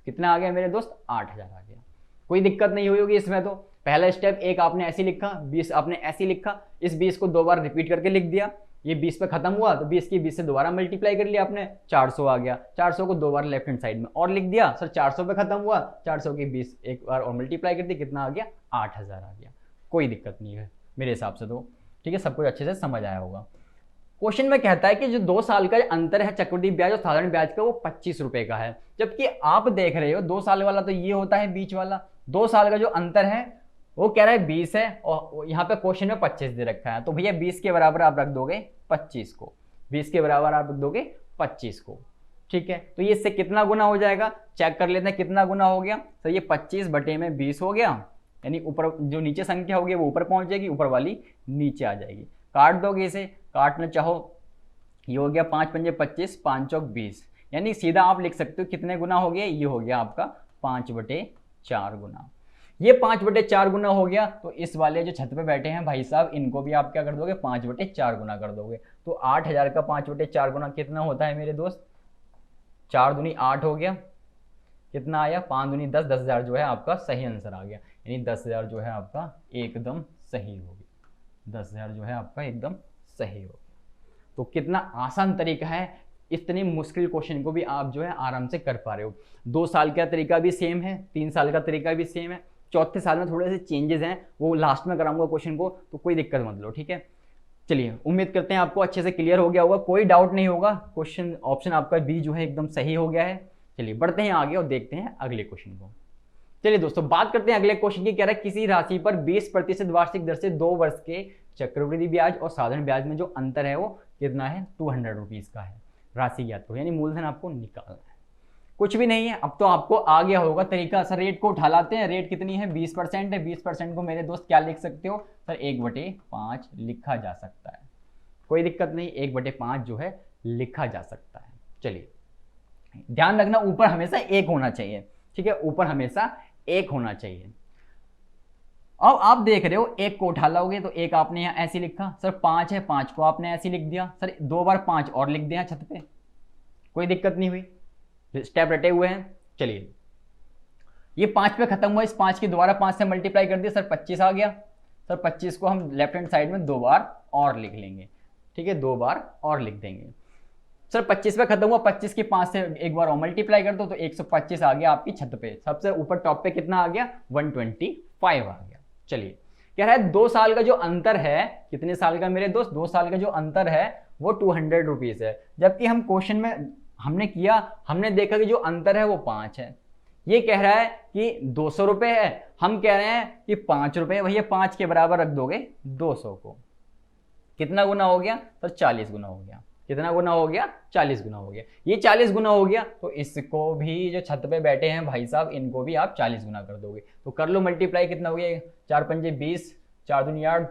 कितना आ गया मेरे दोस्त, 8000 आ गया। कोई दिक्कत नहीं हुई होगी इसमें। तो पहला स्टेप, एक आपने ऐसे लिखा, 20 आपने ऐसे लिखा, इस 20 को 2 बार रिपीट करके लिख दिया। ये 20 पे खत्म हुआ, तो 20 की 20 से दोबारा मल्टीप्लाई कर लिया आपने, 400 आ गया। 400 को 2 बार लेफ्ट हैंड साइड में और लिख दिया। सर 400 पे खत्म हुआ, 400 की 20 एक बार और मल्टीप्लाई कर दी, कितना आ गया, 8000 आ गया। कोई दिक्कत नहीं है मेरे हिसाब से तो, ठीक है, सब कुछ अच्छे से समझ आया होगा। क्वेश्चन में कहता है कि जो 2 साल का अंतर है चक्रवृद्धि ब्याज और साधारण ब्याज का, वो 25 रुपए का है। जबकि आप देख रहे हो 2 साल वाला तो ये होता है बीच वाला, 2 साल का जो अंतर है वो कह रहा है 20 है और यहाँ पे क्वेश्चन में 25 दे रखा है। तो भैया 20 के बराबर आप रख दोगे 25 को, 20 के बराबर आप रख दोगे 25 को, ठीक है। तो ये इससे कितना गुना हो जाएगा, चेक कर लेते हैं कितना गुना हो गया। तो ये 25 बटे में 20 हो गया, यानी ऊपर जो नीचे संख्या होगी वो ऊपर पहुंच जाएगी, ऊपर वाली नीचे आ जाएगी। काट दोगे इसे, काटना चाहो, ये हो गया 5 पंजे 25, 5 चौक 20, यानी सीधा आप लिख सकते हो कितने गुना हो गया, ये हो गया आपका 5/4 गुना। ये 5/4 गुना हो गया। तो इस वाले जो छत पे बैठे हैं भाई साहब, इनको भी आप क्या कर दोगे, 5/4 गुना कर दोगे। तो 8000 का 5/4 गुना कितना होता है मेरे दोस्त, 4 दूनी 8 हो गया, कितना आया 5 दूनी 10, 10,000 जो है आपका सही आंसर आ गया। यानी 10,000 जो है आपका एकदम सही हो गया, 10,000 जो है आपका एकदम सही हो गया। तो कितना आसान तरीका है, इतनी मुश्किल क्वेश्चन को भी आप जो है आराम से कर पा रहे हो। 2 साल का तरीका भी सेम है, 3 साल का तरीका भी सेम है, चौथे साल में थोड़े से चेंजेस हैं, वो लास्ट में कराऊंगा क्वेश्चन को, तो कोई दिक्कत मत लो, ठीक है। चलिए, उम्मीद करते हैं आपको अच्छे से क्लियर हो गया होगा, कोई डाउट नहीं होगा। क्वेश्चन ऑप्शन आपका बी जो है एकदम सही हो गया है। चलिए बढ़ते हैं आगे और देखते हैं अगले क्वेश्चन को। चलिए दोस्तों, बात करते हैं अगले क्वेश्चन की। कह रहा है किसी राशि पर 20% वार्षिक दर से 2 वर्ष के चक्रवृद्धि ब्याज और साधारण ब्याज में जो अंतर है वो कितना है, 200 रुपीज का है। राशि ज्ञात करो, यानी मूलधन आपको निकालना है। कुछ भी नहीं है, अब तो आपको आ गया होगा तरीका। सर रेट को उठा लाते हैं, रेट कितनी है, 20% है। 20% को मेरे दोस्त क्या लिख सकते हो सर, 1/5 लिखा जा सकता है, कोई दिक्कत नहीं, 1/5 जो है लिखा जा सकता है। चलिए ध्यान रखना, ऊपर हमेशा 1 होना चाहिए, ठीक है, ऊपर हमेशा 1 होना चाहिए। अब आप देख रहे हो 1 को उठा लाओगे तो 1 आपने यहाँ ऐसे लिखा, सर 5 है, 5 को आपने ऐसे लिख दिया, सर 2 बार 5 और लिख दिया छत पे, कोई दिक्कत नहीं हुई, स्टेप रटे हुए हैं। चलिए ये 5 पे खत्म हुआ, इस 5 की दोबारा 5 से मल्टीप्लाई कर दिया, सर 25 आ गया। सर 25 को हम लेफ्ट हैंड साइड में 2 बार और लिख लेंगे, ठीक है, 2 बार और लिख देंगे। सर 25 पे खत्म हुआ, 25 की 5 से एक बार और मल्टीप्लाई कर दो तो 125 आ गया आपकी छत पे। सबसे ऊपर टॉप पे कितना आ गया, 125 आ गया। चलिए कह रहा है 2 साल का जो अंतर है, कितने साल का मेरे दोस्त, 2 साल का जो अंतर है वो 200 रुपीज है। जबकि हम क्वेश्चन में हमने देखा कि जो अंतर है वो 5 है। ये कह रहा है कि 200 रुपए है, हम कह रहे हैं कि 5 रुपए। भैया 5 के बराबर रख दोगे 200 को, कितना गुना हो गया सर, 40 गुना हो गया। कितना गुना हो गया, 40 गुना हो गया। ये 40 गुना हो गया तो इसको भी जो छत पे बैठे हैं भाई साहब, इनको भी आप 40 गुना कर दोगे। तो कर लो मल्टीप्लाई, कितना हो गया, 4 पंजे 20, 4 दूनी 8,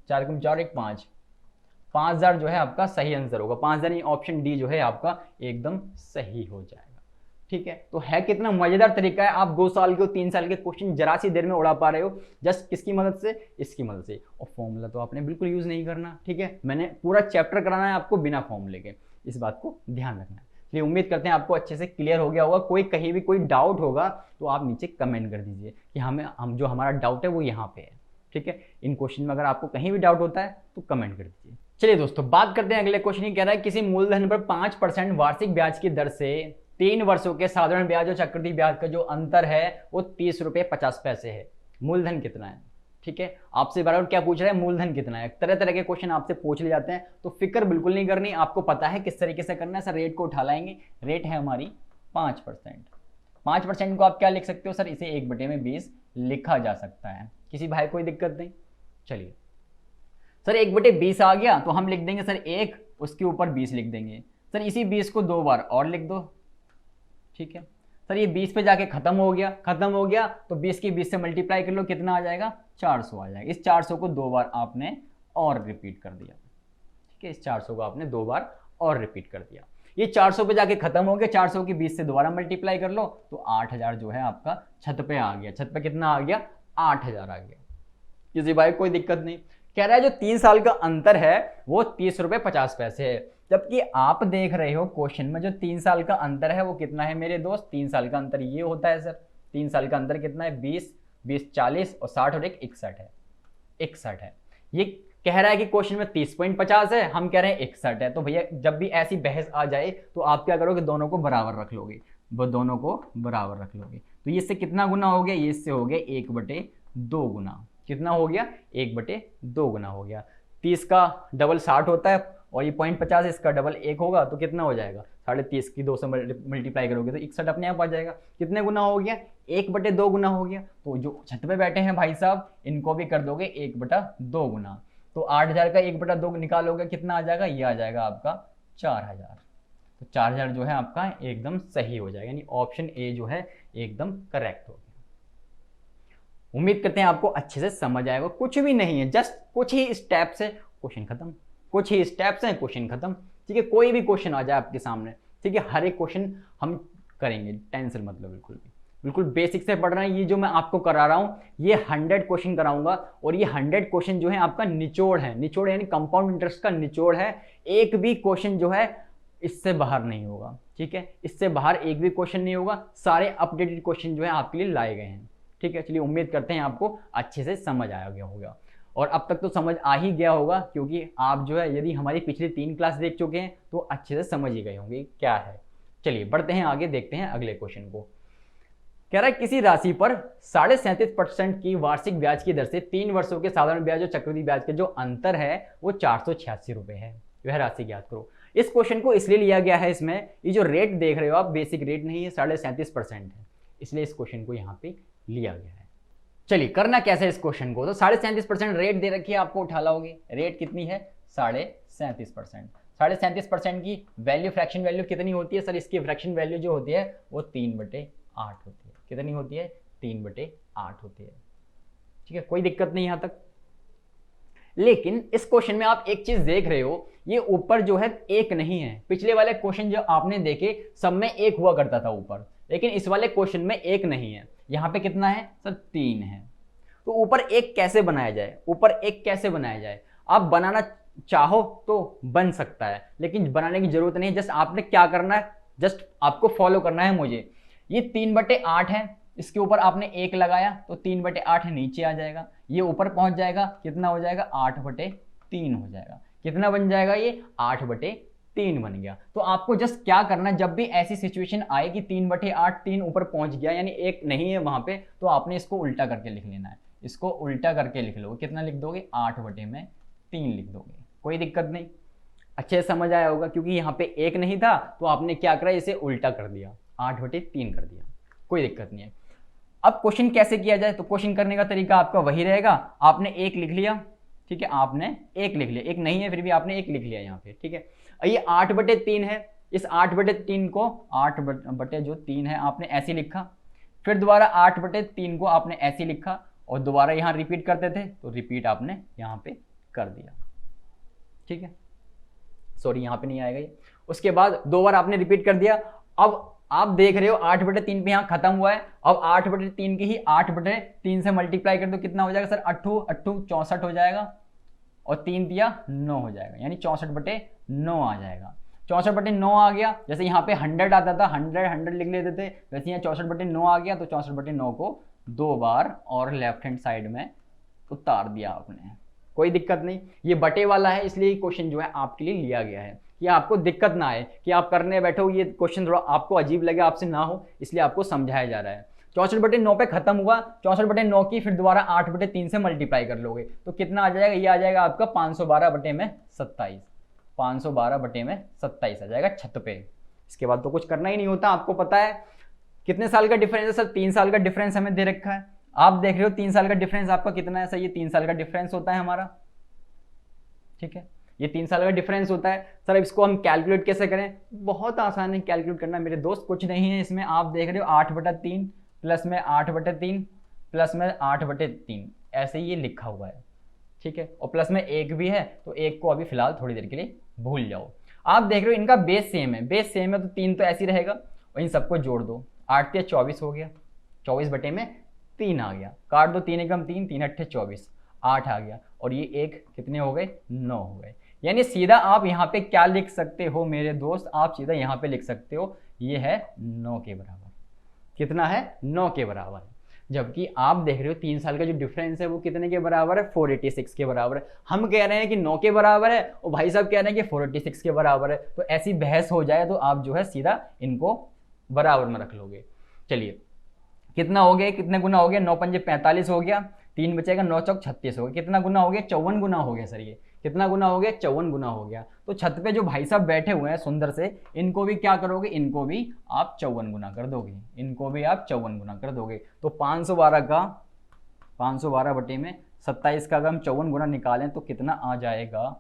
4 गुना 4 1 5, 5000 जो है आपका सही आंसर होगा। 5000 ऑप्शन डी जो है आपका एकदम सही हो जाएगा, ठीक है। तो है कितना मजेदार तरीका है, आप 2 साल के और 3 साल के क्वेश्चन जरा सी देर में उड़ा पा रहे हो, जस्ट किसकी मदद से, इसकी मदद से। और फॉर्मूला तो आपने बिल्कुल यूज नहीं करना, ठीक है, मैंने पूरा चैप्टर कराना है आपको बिना फॉर्मूले के, इस बात को ध्यान रखना है। इसलिए उम्मीद करते हैं आपको अच्छे से क्लियर हो गया होगा। कोई कहीं भी कोई डाउट होगा तो आप नीचे कमेंट कर दीजिए कि हम जो हमारा डाउट है वो यहाँ पे है, ठीक है। इन क्वेश्चन में अगर आपको कहीं भी डाउट होता है तो कमेंट कर दीजिए। चलिए दोस्तों, बात करते हैं अगले क्वेश्चन की। कह रहा है किसी मूलधन पर 5% वार्षिक ब्याज की दर से 3 वर्षों के साधारण ब्याज और चक्रवृद्धि ब्याज का जो अंतर है वो 30.50 रुपए है। मूलधन कितना है, ठीक है। आपसे बार क्या पूछ रहा है, मूलधन कितना है। तरह तरह के क्वेश्चन आपसे पूछ ले जाते हैं, तो फिक्र बिल्कुल नहीं करनी, आपको पता है किस तरीके से करना है। सर रेट को उठा लाएंगे, रेट है हमारी 5%। 5% को आप क्या लिख सकते हो सर, इसे 1/20 लिखा जा सकता है। किसी भाई कोई दिक्कत नहीं। चलिए सर 1/20 आ गया तो हम लिख देंगे सर 1, उसके ऊपर 20 लिख देंगे। सर इसी 20 को 2 बार और लिख दो, ठीक है। सर ये 20 पे जाके खत्म हो गया तो 20 की 20 से मल्टीप्लाई कर लो, कितना आ जाएगा, 400 आ जाएगा। इस 400 को 2 बार आपने और रिपीट कर दिया, ठीक है, इस 400 को आपने 2 बार और रिपीट कर दिया। ये 400 पे जाके खत्म हो गया, 400 की 20 से दोबारा मल्टीप्लाई कर लो तो 8000 जो है आपका छत पे आ गया। छत पे कितना आ गया, 8000 आ गया। किसी भाई कोई दिक्कत नहीं। कह रहा है जो 3 साल का अंतर है वो 30.50 है। जबकि आप देख रहे हो क्वेश्चन में जो 3 साल का अंतर है वो कितना है मेरे दोस्त, 3 साल का अंतर ये होता है सर। 3 साल का अंतर कितना है, 20, 20 40 और 60 और 1 61 है, 61 है। ये कह रहा है कि क्वेश्चन में 30.50 है, हम कह रहे हैं 61 है। तो भैया जब भी ऐसी बहस आ जाए तो आप क्या करोगे, दोनों को बराबर रख लोगे, वो दोनों को बराबर रख लोगे। तो ये इससे कितना गुना हो गया, ये इससे हो गया 1/2 गुना। कितना हो गया, 1/2 गुना हो गया। 30 का डबल 60 होता है और ये 0.50 इसका डबल 1 होगा तो कितना हो जाएगा, 30.5 की 2 से मल्टीप्लाई करोगे तो 61 अपने आप आ जाएगा। कितने गुना हो गया, 1/2 गुना हो गया। तो जो छत पे बैठे हैं भाई साहब इनको भी कर दोगे 1/2 गुना, तो 8000 का 1/2 निकालोगे कितना आ जाएगा, ये आ जाएगा आपका 4000। तो 4000 जो है आपका एकदम सही हो जाएगा, यानी ऑप्शन ए जो है एकदम करेक्ट हो गया। उम्मीद करते हैं आपको अच्छे से समझ आएगा। कुछ भी नहीं है, जस्ट कुछ ही स्टेप से क्वेश्चन खत्म, कुछ ही स्टेप्स हैं क्वेश्चन खत्म। ठीक है, कोई भी क्वेश्चन आ जाए आपके सामने, ठीक है, हर एक क्वेश्चन हम करेंगे, टेंशन मतलब बिल्कुल बेसिक से पढ़ रहे हैं। ये जो मैं आपको करा रहा हूँ ये 100 क्वेश्चन कराऊंगा और ये 100 क्वेश्चन जो है आपका निचोड़ है, निचोड़ यानी कंपाउंड इंटरेस्ट का निचोड़ है। एक भी क्वेश्चन जो है इससे बाहर नहीं होगा, ठीक है, इससे बाहर एक भी क्वेश्चन नहीं होगा। सारे अपडेटेड क्वेश्चन जो है आपके लिए लाए गए हैं। ठीक है, चलिए उम्मीद करते हैं आपको अच्छे से समझ आया गया होगा और अब तक तो समझ आ ही गया होगा, क्योंकि आप जो है यदि हमारी पिछली 3 क्लास देख चुके हैं तो अच्छे से समझ ही गए होंगे क्या है। चलिए बढ़ते हैं आगे, देखते हैं अगले क्वेश्चन को। कह रहा है किसी राशि पर 37.5% की वार्षिक ब्याज की दर से 3 वर्षों के साधारण ब्याज और चक्रवृद्धि ब्याज के जो अंतर है वो 486 रुपए है। वह राशि ज्ञात करो। इस क्वेश्चन को इसलिए लिया गया है, इसमें ये जो रेट देख रहे हो आप बेसिक रेट नहीं है, 37.5% है, इसलिए इस क्वेश्चन को यहाँ पे लिया गया है। चलिए करना कैसे इस क्वेश्चन को, तो 37.5% रेट दे रखी है आपको, उठा लाओगे। रेट कितनी है, 37.5%। 37.5% की वैल्यू, फ्रैक्शन वैल्यू कितनी होती है सर, इसकी फ्रैक्शन वैल्यू जो होती है वो 3/8 होती है। कितनी होती है, 3/8 होती है। ठीक है, कोई दिक्कत नहीं यहां तक। लेकिन इस क्वेश्चन में आप एक चीज देख रहे हो, ये ऊपर जो है 1 नहीं है। पिछले वाले क्वेश्चन जो आपने देखे सब में 1 हुआ करता था ऊपर, लेकिन इस वाले क्वेश्चन में 1 नहीं है। यहाँ पे कितना है सर, 3 है। तो ऊपर 1 कैसे बनाया जाए, ऊपर 1 कैसे बनाया जाए, आप बनाना चाहो तो बन सकता है, लेकिन बनाने की जरूरत नहीं। जस्ट आपने क्या करना है, जस्ट आपको फॉलो करना है मुझे। ये 3/8 है, इसके ऊपर आपने 1 लगाया तो 3/8 नीचे आ जाएगा, ये ऊपर पहुंच जाएगा, कितना हो जाएगा, 8/3 हो जाएगा। कितना बन जाएगा, ये 8/3 बन गया। तो आपको जस्ट क्या करना है, जब भी ऐसी सिचुएशन आए कि 3/8 3 ऊपर पहुंच गया यानी 1 नहीं है वहां पे, तो आपने इसको उल्टा करके लिख लेना है। इसको उल्टा करके लिख लोगे, कितना लिख दोगे, 8/3 लिख दोगे, कोई दिक्कत नहीं। अच्छे से समझ आया होगा, क्योंकि यहाँ पे 1 नहीं था तो आपने क्या करा, इसे उल्टा कर दिया, 8/3 कर दिया, कोई दिक्कत नहीं है। अब क्वेश्चन कैसे किया जाए, तो क्वेश्चन करने का तरीका आपका वही रहेगा। आपने 1 लिख लिया, ठीक है, आपने 1 लिख लिया, 1 नहीं है फिर भी आपने 1 लिख लिया यहाँ पे, ठीक है। ये 8/3 है, इस 8/3 को 8/3 है आपने ऐसे लिखा, फिर दोबारा 8/3 को आपने ऐसे लिखा और दोबारा यहाँ रिपीट करते थे तो रिपीट आपने यहाँ पे कर दिया, ठीक है। सॉरी यहाँ पे नहीं आएगा ये। उसके बाद 2 बार आपने रिपीट कर दिया। अब आप देख रहे हो 8/3 पे यहाँ खत्म हुआ है। अब 8/3 की ही 8/3 से मल्टीप्लाई कर दो, कितना हो जाएगा सर, 8 64 हो जाएगा और 3 दिया 9 हो जाएगा, यानी 64/9 आ जाएगा। 64/9 आ गया। जैसे यहाँ पे 100 आता था, 100 लिख लेते थे, वैसे यहाँ 64/9 आ गया। तो 64/9 को 2 बार और लेफ्ट हैंड साइड में उतार दिया आपने, कोई दिक्कत नहीं। ये बटे वाला है इसलिए क्वेश्चन जो है आपके लिए लिया गया है, कि आपको दिक्कत ना आए कि आप करने बैठो ये क्वेश्चन थोड़ा आपको अजीब लगे, आपसे ना हो, इसलिए आपको समझाया जा रहा है। 64/9 पे खत्म हुआ, 64/9 की फिर दोबारा 8/3 से मल्टीप्लाई कर लोगे तो कितना आ जाएगा, ये आ जाएगा आपका 512/27, 512/27 आ जाएगा छत पे। इसके बाद तो कुछ करना ही नहीं होता। आपको पता है कितने साल का डिफरेंस है सर, 3 साल का डिफरेंस हमें दे रखा है। आप देख रहे हो 3 साल का डिफरेंस आपका कितना है सर, ये 3 साल का डिफरेंस होता है हमारा, ठीक है, ये 3 साल का डिफरेंस होता है। सर अब इसको हम कैलकुलेट कैसे करें, बहुत आसान है कैलकुलेट करना मेरे दोस्त, कुछ नहीं है इसमें। आप देख रहे हो 8/3 प्लस में 8/3 प्लस में 8/3 ऐसे ये लिखा हुआ है, ठीक है, और प्लस में 1 भी है तो 1 को अभी फिलहाल थोड़ी देर के लिए भूल जाओ। आप देख रहे हो इनका बेस सेम है, बेस सेम है तो 3 तो ऐसे ही रहेगा और इन सबको जोड़ दो, 8 या 24 हो गया, 24/3 आ गया, काट दो, 3 एकम 3, 3 अट्ठे 24, 8 आ गया और ये 1 कितने हो गए, 9 हो गए। यानी सीधा आप यहाँ पे क्या लिख सकते हो मेरे दोस्त, आप सीधा यहाँ पे लिख सकते हो ये है 9 के बराबर। कितना है, 9 के बराबर है। जबकि आप देख रहे हो 3 साल का जो डिफरेंस है वो कितने के बराबर है, 486 के बराबर है। हम कह रहे हैं कि 9 के बराबर है और भाई साहब कह रहे हैं कि 486 के बराबर है। तो ऐसी बहस हो जाए तो आप जो है सीधा इनको बराबर में रख लोगे। चलिए कितना हो गया, कितने गुना हो गया, 9 पंजे 45 हो गया, 3 बचेगा, 9 चौक 36 हो गया, कितना गुना हो गया, 54 गुना हो गया सर। ये कितना गुना हो गया, 54 गुना हो गया। तो छत पे जो भाई साहब बैठे हुए हैं सुंदर से, इनको भी क्या करोगे, इनको भी आप 54 गुना कर दोगे, इनको भी आप 54 गुना कर दोगे। तो 512 बटे में 27 का अगर हम 54 गुना निकालें तो कितना आ जाएगा,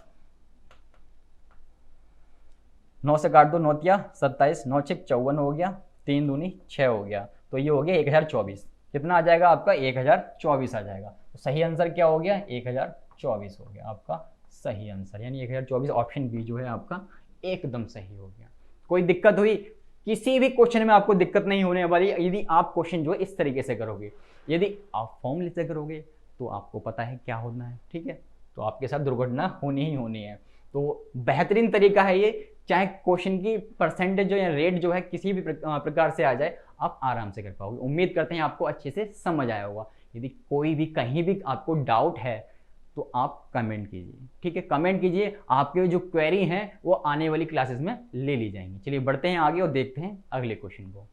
9 से काट दो, 9 तिया 27, 9 6 54 हो गया, 3 दूनी 6 हो गया, तो ये हो गया 1024। कितना आ जाएगा आपका, 1024 आ जाएगा। तो सही आंसर क्या हो गया, 1024 हो गया आपका सही आंसर, यानी 1024 ऑप्शन बी जो है आपका एकदम सही हो गया। कोई दिक्कत हुई, किसी भी क्वेश्चन में आपको दिक्कत नहीं होने वाली यदि आप क्वेश्चन जो है इस तरीके से करोगे। यदि आप फॉर्मूले से करोगे तो आपको पता है क्या होना है, ठीक है, तो आपके साथ दुर्घटना होनी ही होनी है। तो बेहतरीन तरीका है ये, चाहे क्वेश्चन की परसेंटेज जो या रेट जो है किसी भी प्रकार से आ जाए, आप आराम से कर पाओगे। उम्मीद करते हैं आपको अच्छे से समझ आया होगा। यदि कोई भी कहीं भी आपको डाउट है तो आप कमेंट कीजिए, ठीक है, कमेंट कीजिए, आपके जो क्वेरी हैं वो आने वाली क्लासेस में ले ली जाएंगी। चलिए बढ़ते हैं आगे और देखते हैं अगले क्वेश्चन को।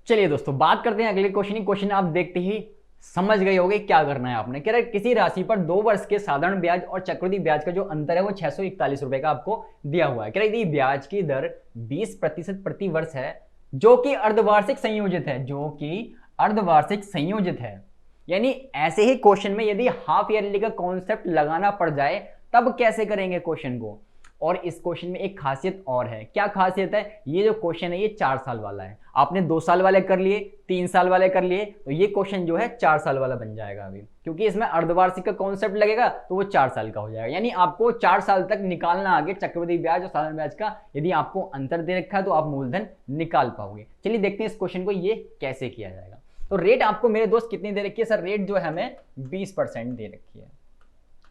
चलिए दोस्तों बात करते हैं अगले क्वेश्चन की। क्वेश्चन आप देखते ही समझ गए होंगे क्या करना है आपने। कह रहा है किसी राशि पर 2 वर्ष के साधारण ब्याज और चक्रवृद्धि ब्याज का जो अंतर है वो 641 रुपए का आपको दिया हुआ है। कह रहा है ब्याज की दर 20% प्रति वर्ष है जो कि अर्धवार्षिक संयोजित है, जो कि अर्धवार्षिक संयोजित है। यानी ऐसे ही क्वेश्चन में यदि हाफ ईयरली का कॉन्सेप्ट लगाना पड़ जाए तब कैसे करेंगे क्वेश्चन को। और इस क्वेश्चन में एक खासियत और है। क्या खासियत है, ये जो क्वेश्चन है ये 4 साल वाला है। आपने 2 साल वाले कर लिए, 3 साल वाले कर लिए, तो ये क्वेश्चन जो है 4 साल वाला बन जाएगा अभी, क्योंकि इसमें अर्धवार्षिक का कॉन्सेप्ट लगेगा तो वो 4 साल का हो जाएगा। यानी आपको 4 साल तक निकालना आगे चक्रवृद्धि ब्याज और साधारण ब्याज का। यदि आपको अंतर दे रखा है तो आप मूलधन निकाल पाओगे। चलिए देखते हैं इस क्वेश्चन को ये कैसे किया जाएगा। तो रेट आपको मेरे दोस्त कितनी दे रखी है, सर रेट जो है हमें 20% दे रखी है।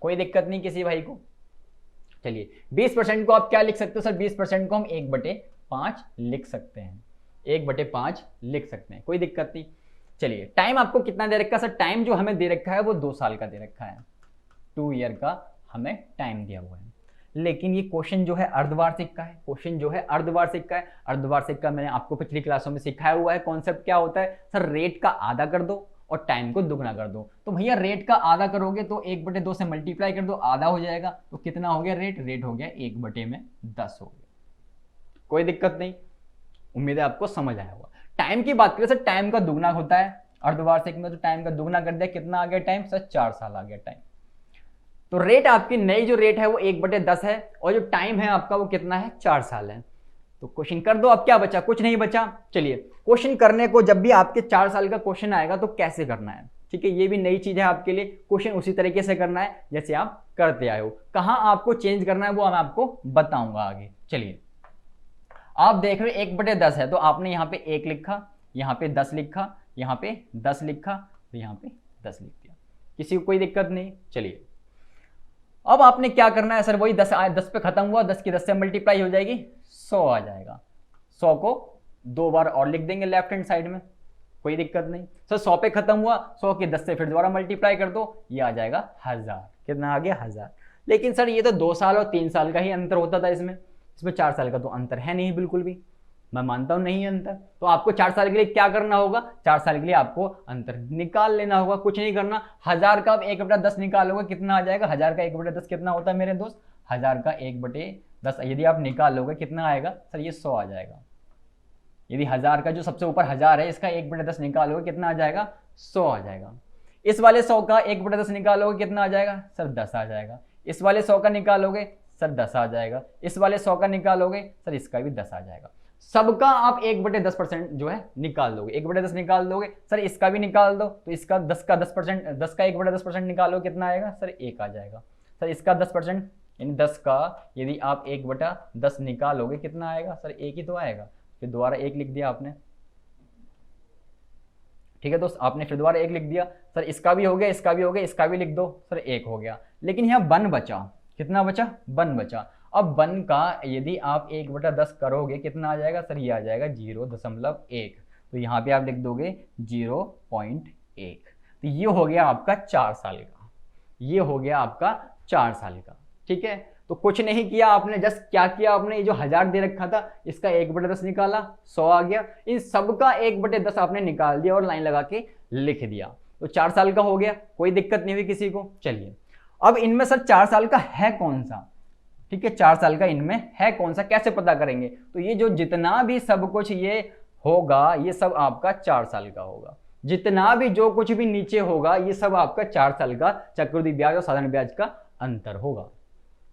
कोई दिक्कत नहीं किसी भाई को। चलिए 20% को आप क्या लिख सकते हो सर, 20% को हम 1/5 लिख सकते हैं, 1/5 लिख सकते हैं, कोई दिक्कत नहीं। चलिए टाइम आपको कितना दे रखा है सर, टाइम जो हमें दे रखा है वो 2 साल का दे रखा है, 2 ईयर का हमें टाइम दिया हुआ है। लेकिन ये क्वेश्चन जो है अर्धवार्षिक का है, क्वेश्चन जो है अर्धवार्षिक का है। अर्धवार्षिक का मैंने आपको पिछली क्लासों में सिखाया हुआ है। कॉन्सेप्ट क्या होता है सर, रेट का आधा कर दो और टाइम को दुगना कर दो। तो भैया रेट का आधा करोगे तो 1/2 से मल्टीप्लाई कर दो, आधा हो जाएगा। तो कितना हो गया रेट, रेट हो गया 1/10 हो गया। कोई दिक्कत नहीं, उम्मीद है आपको समझ आया होगा। टाइम की बात करें सर, टाइम का दुगना होता है अर्धवार्षिक में, तो टाइम का दुगना कर दिया, कितना आ गया टाइम सर, 4 साल आ गया टाइम। तो रेट आपकी नई जो रेट है वो 1/10 है और जो टाइम है आपका वो कितना है, 4 साल है। तो क्वेश्चन कर दो। अब क्या बचा, कुछ नहीं बचा। चलिए क्वेश्चन करने को जब भी आपके 4 साल का क्वेश्चन आएगा तो कैसे करना है, ठीक है, ये भी नई चीज है आपके लिए। क्वेश्चन उसी तरीके से करना है जैसे आप करते आए हो। कहां आपको चेंज करना है वो मैं आपको बताऊंगा आगे। चलिए आप देख रहे हो 1/10 है, तो आपने यहाँ पे 1 लिखा, यहाँ पे 10 लिखा, यहाँ पे 10 लिखा, तो यहाँ पे 10 लिख दिया, किसी को कोई दिक्कत नहीं। चलिए अब आपने क्या करना है सर, वही 10 पे खत्म हुआ, 10 की 10 से मल्टीप्लाई हो जाएगी, 100 आ जाएगा। 100 को 2 बार और लिख देंगे लेफ्ट हैंड साइड में, कोई दिक्कत नहीं। सर 100 पे खत्म हुआ, 100 की 10 से फिर दोबारा मल्टीप्लाई कर दो, ये आ जाएगा 1000। कितना आ गया, 1000। लेकिन सर ये तो 2 साल और 3 साल का ही अंतर होता था, इसमें 4 साल का तो अंतर है नहीं बिल्कुल भी, मैं मानता हूं नहीं है अंतर। तो आपको 4 साल के लिए क्या करना होगा, 4 साल के लिए आपको अंतर निकाल लेना होगा, कुछ नहीं करना। 1000 का 1/10 निकालोगे, कितना आ जाएगा, 1000 का 1/10 कितना होता है मेरे दोस्त, 1000 का 1/10 यदि आप निकालोगे कितना आएगा सर, ये 100 आ जाएगा। यदि 1000 का जो सबसे ऊपर 1000 है इसका 1/10 निकालोगे कितना आ जाएगा, 100 आ जाएगा। इस वाले 100 का 1/10 निकालोगे कितना आ जाएगा सर, 10 आ जाएगा। इस वाले 100 का निकालोगे सर 10 आ जाएगा। इस वाले 100 का निकालोगे सर इसका भी 10 आ जाएगा। सबका आप 1/10% जो है निकाल दोगे, 1/10 निकाल दोगे। सर इसका भी निकाल दो, तो इसका 10 का 10%, 10 का 1/10% निकालो, कितना आएगा सर, 1 आ जाएगा। सर इसका 10%, यानी 10 का यदि आप 1/10 निकालोगे कितना आएगा सर, 1 ही तो आएगा। फिर दोबारा 1 लिख दिया आपने, ठीक है दोस्त, आपने फिर दोबारा 1 लिख दिया। सर इसका भी हो गया, इसका भी हो गया, इसका भी लिख दो, सर 1 हो गया। लेकिन यहाँ बन बचा, कितना बचा, बन बचा। अब बन का यदि आप 1/10 करोगे कितना आ जाएगा सर, ये आ जाएगा 0.1। तो यहाँ पे आप लिख दोगे 0.1। तो ये हो गया आपका 4 साल का, ये हो गया आपका 4 साल का, ठीक है। तो कुछ नहीं किया आपने, जस्ट क्या किया आपने, ये जो 1000 दे रखा था इसका 1/10 निकाला, 100 आ गया। इन सबका 1/10 आपने निकाल दिया और लाइन लगा के लिख दिया। तो 4 साल का हो गया, कोई दिक्कत नहीं हुई किसी को। चलिए अब इनमें सर 4 साल का है कौन सा, ठीक है, 4 साल का इनमें है कौन सा, कैसे पता करेंगे? तो ये जो जितना भी सब कुछ ये होगा ये सब आपका 4 साल का होगा, जितना भी जो कुछ भी नीचे होगा ये सब आपका 4 साल का चक्रवृद्धि ब्याज और साधारण ब्याज का अंतर होगा।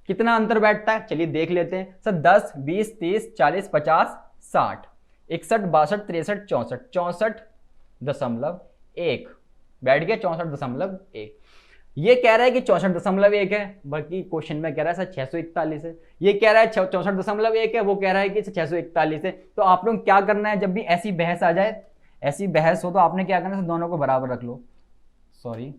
कितना अंतर बैठता है चलिए देख लेते हैं। सर 10, 20, 30, 40, 50, 60, 61, 62, 63, 64, 64.1 बैठ गया, 64.1। ये कह रहा है कि 64.1 है, बल्कि क्वेश्चन में कह रहा है सर 641 है, ये कह रहा है 64.1 है, वो कह रहा है कि 641 है। तो आप लोग क्या करना है, जब भी ऐसी बहस आ जाए, ऐसी बहस हो तो आपने क्या करना है, दोनों को बराबर रख लो, सॉरी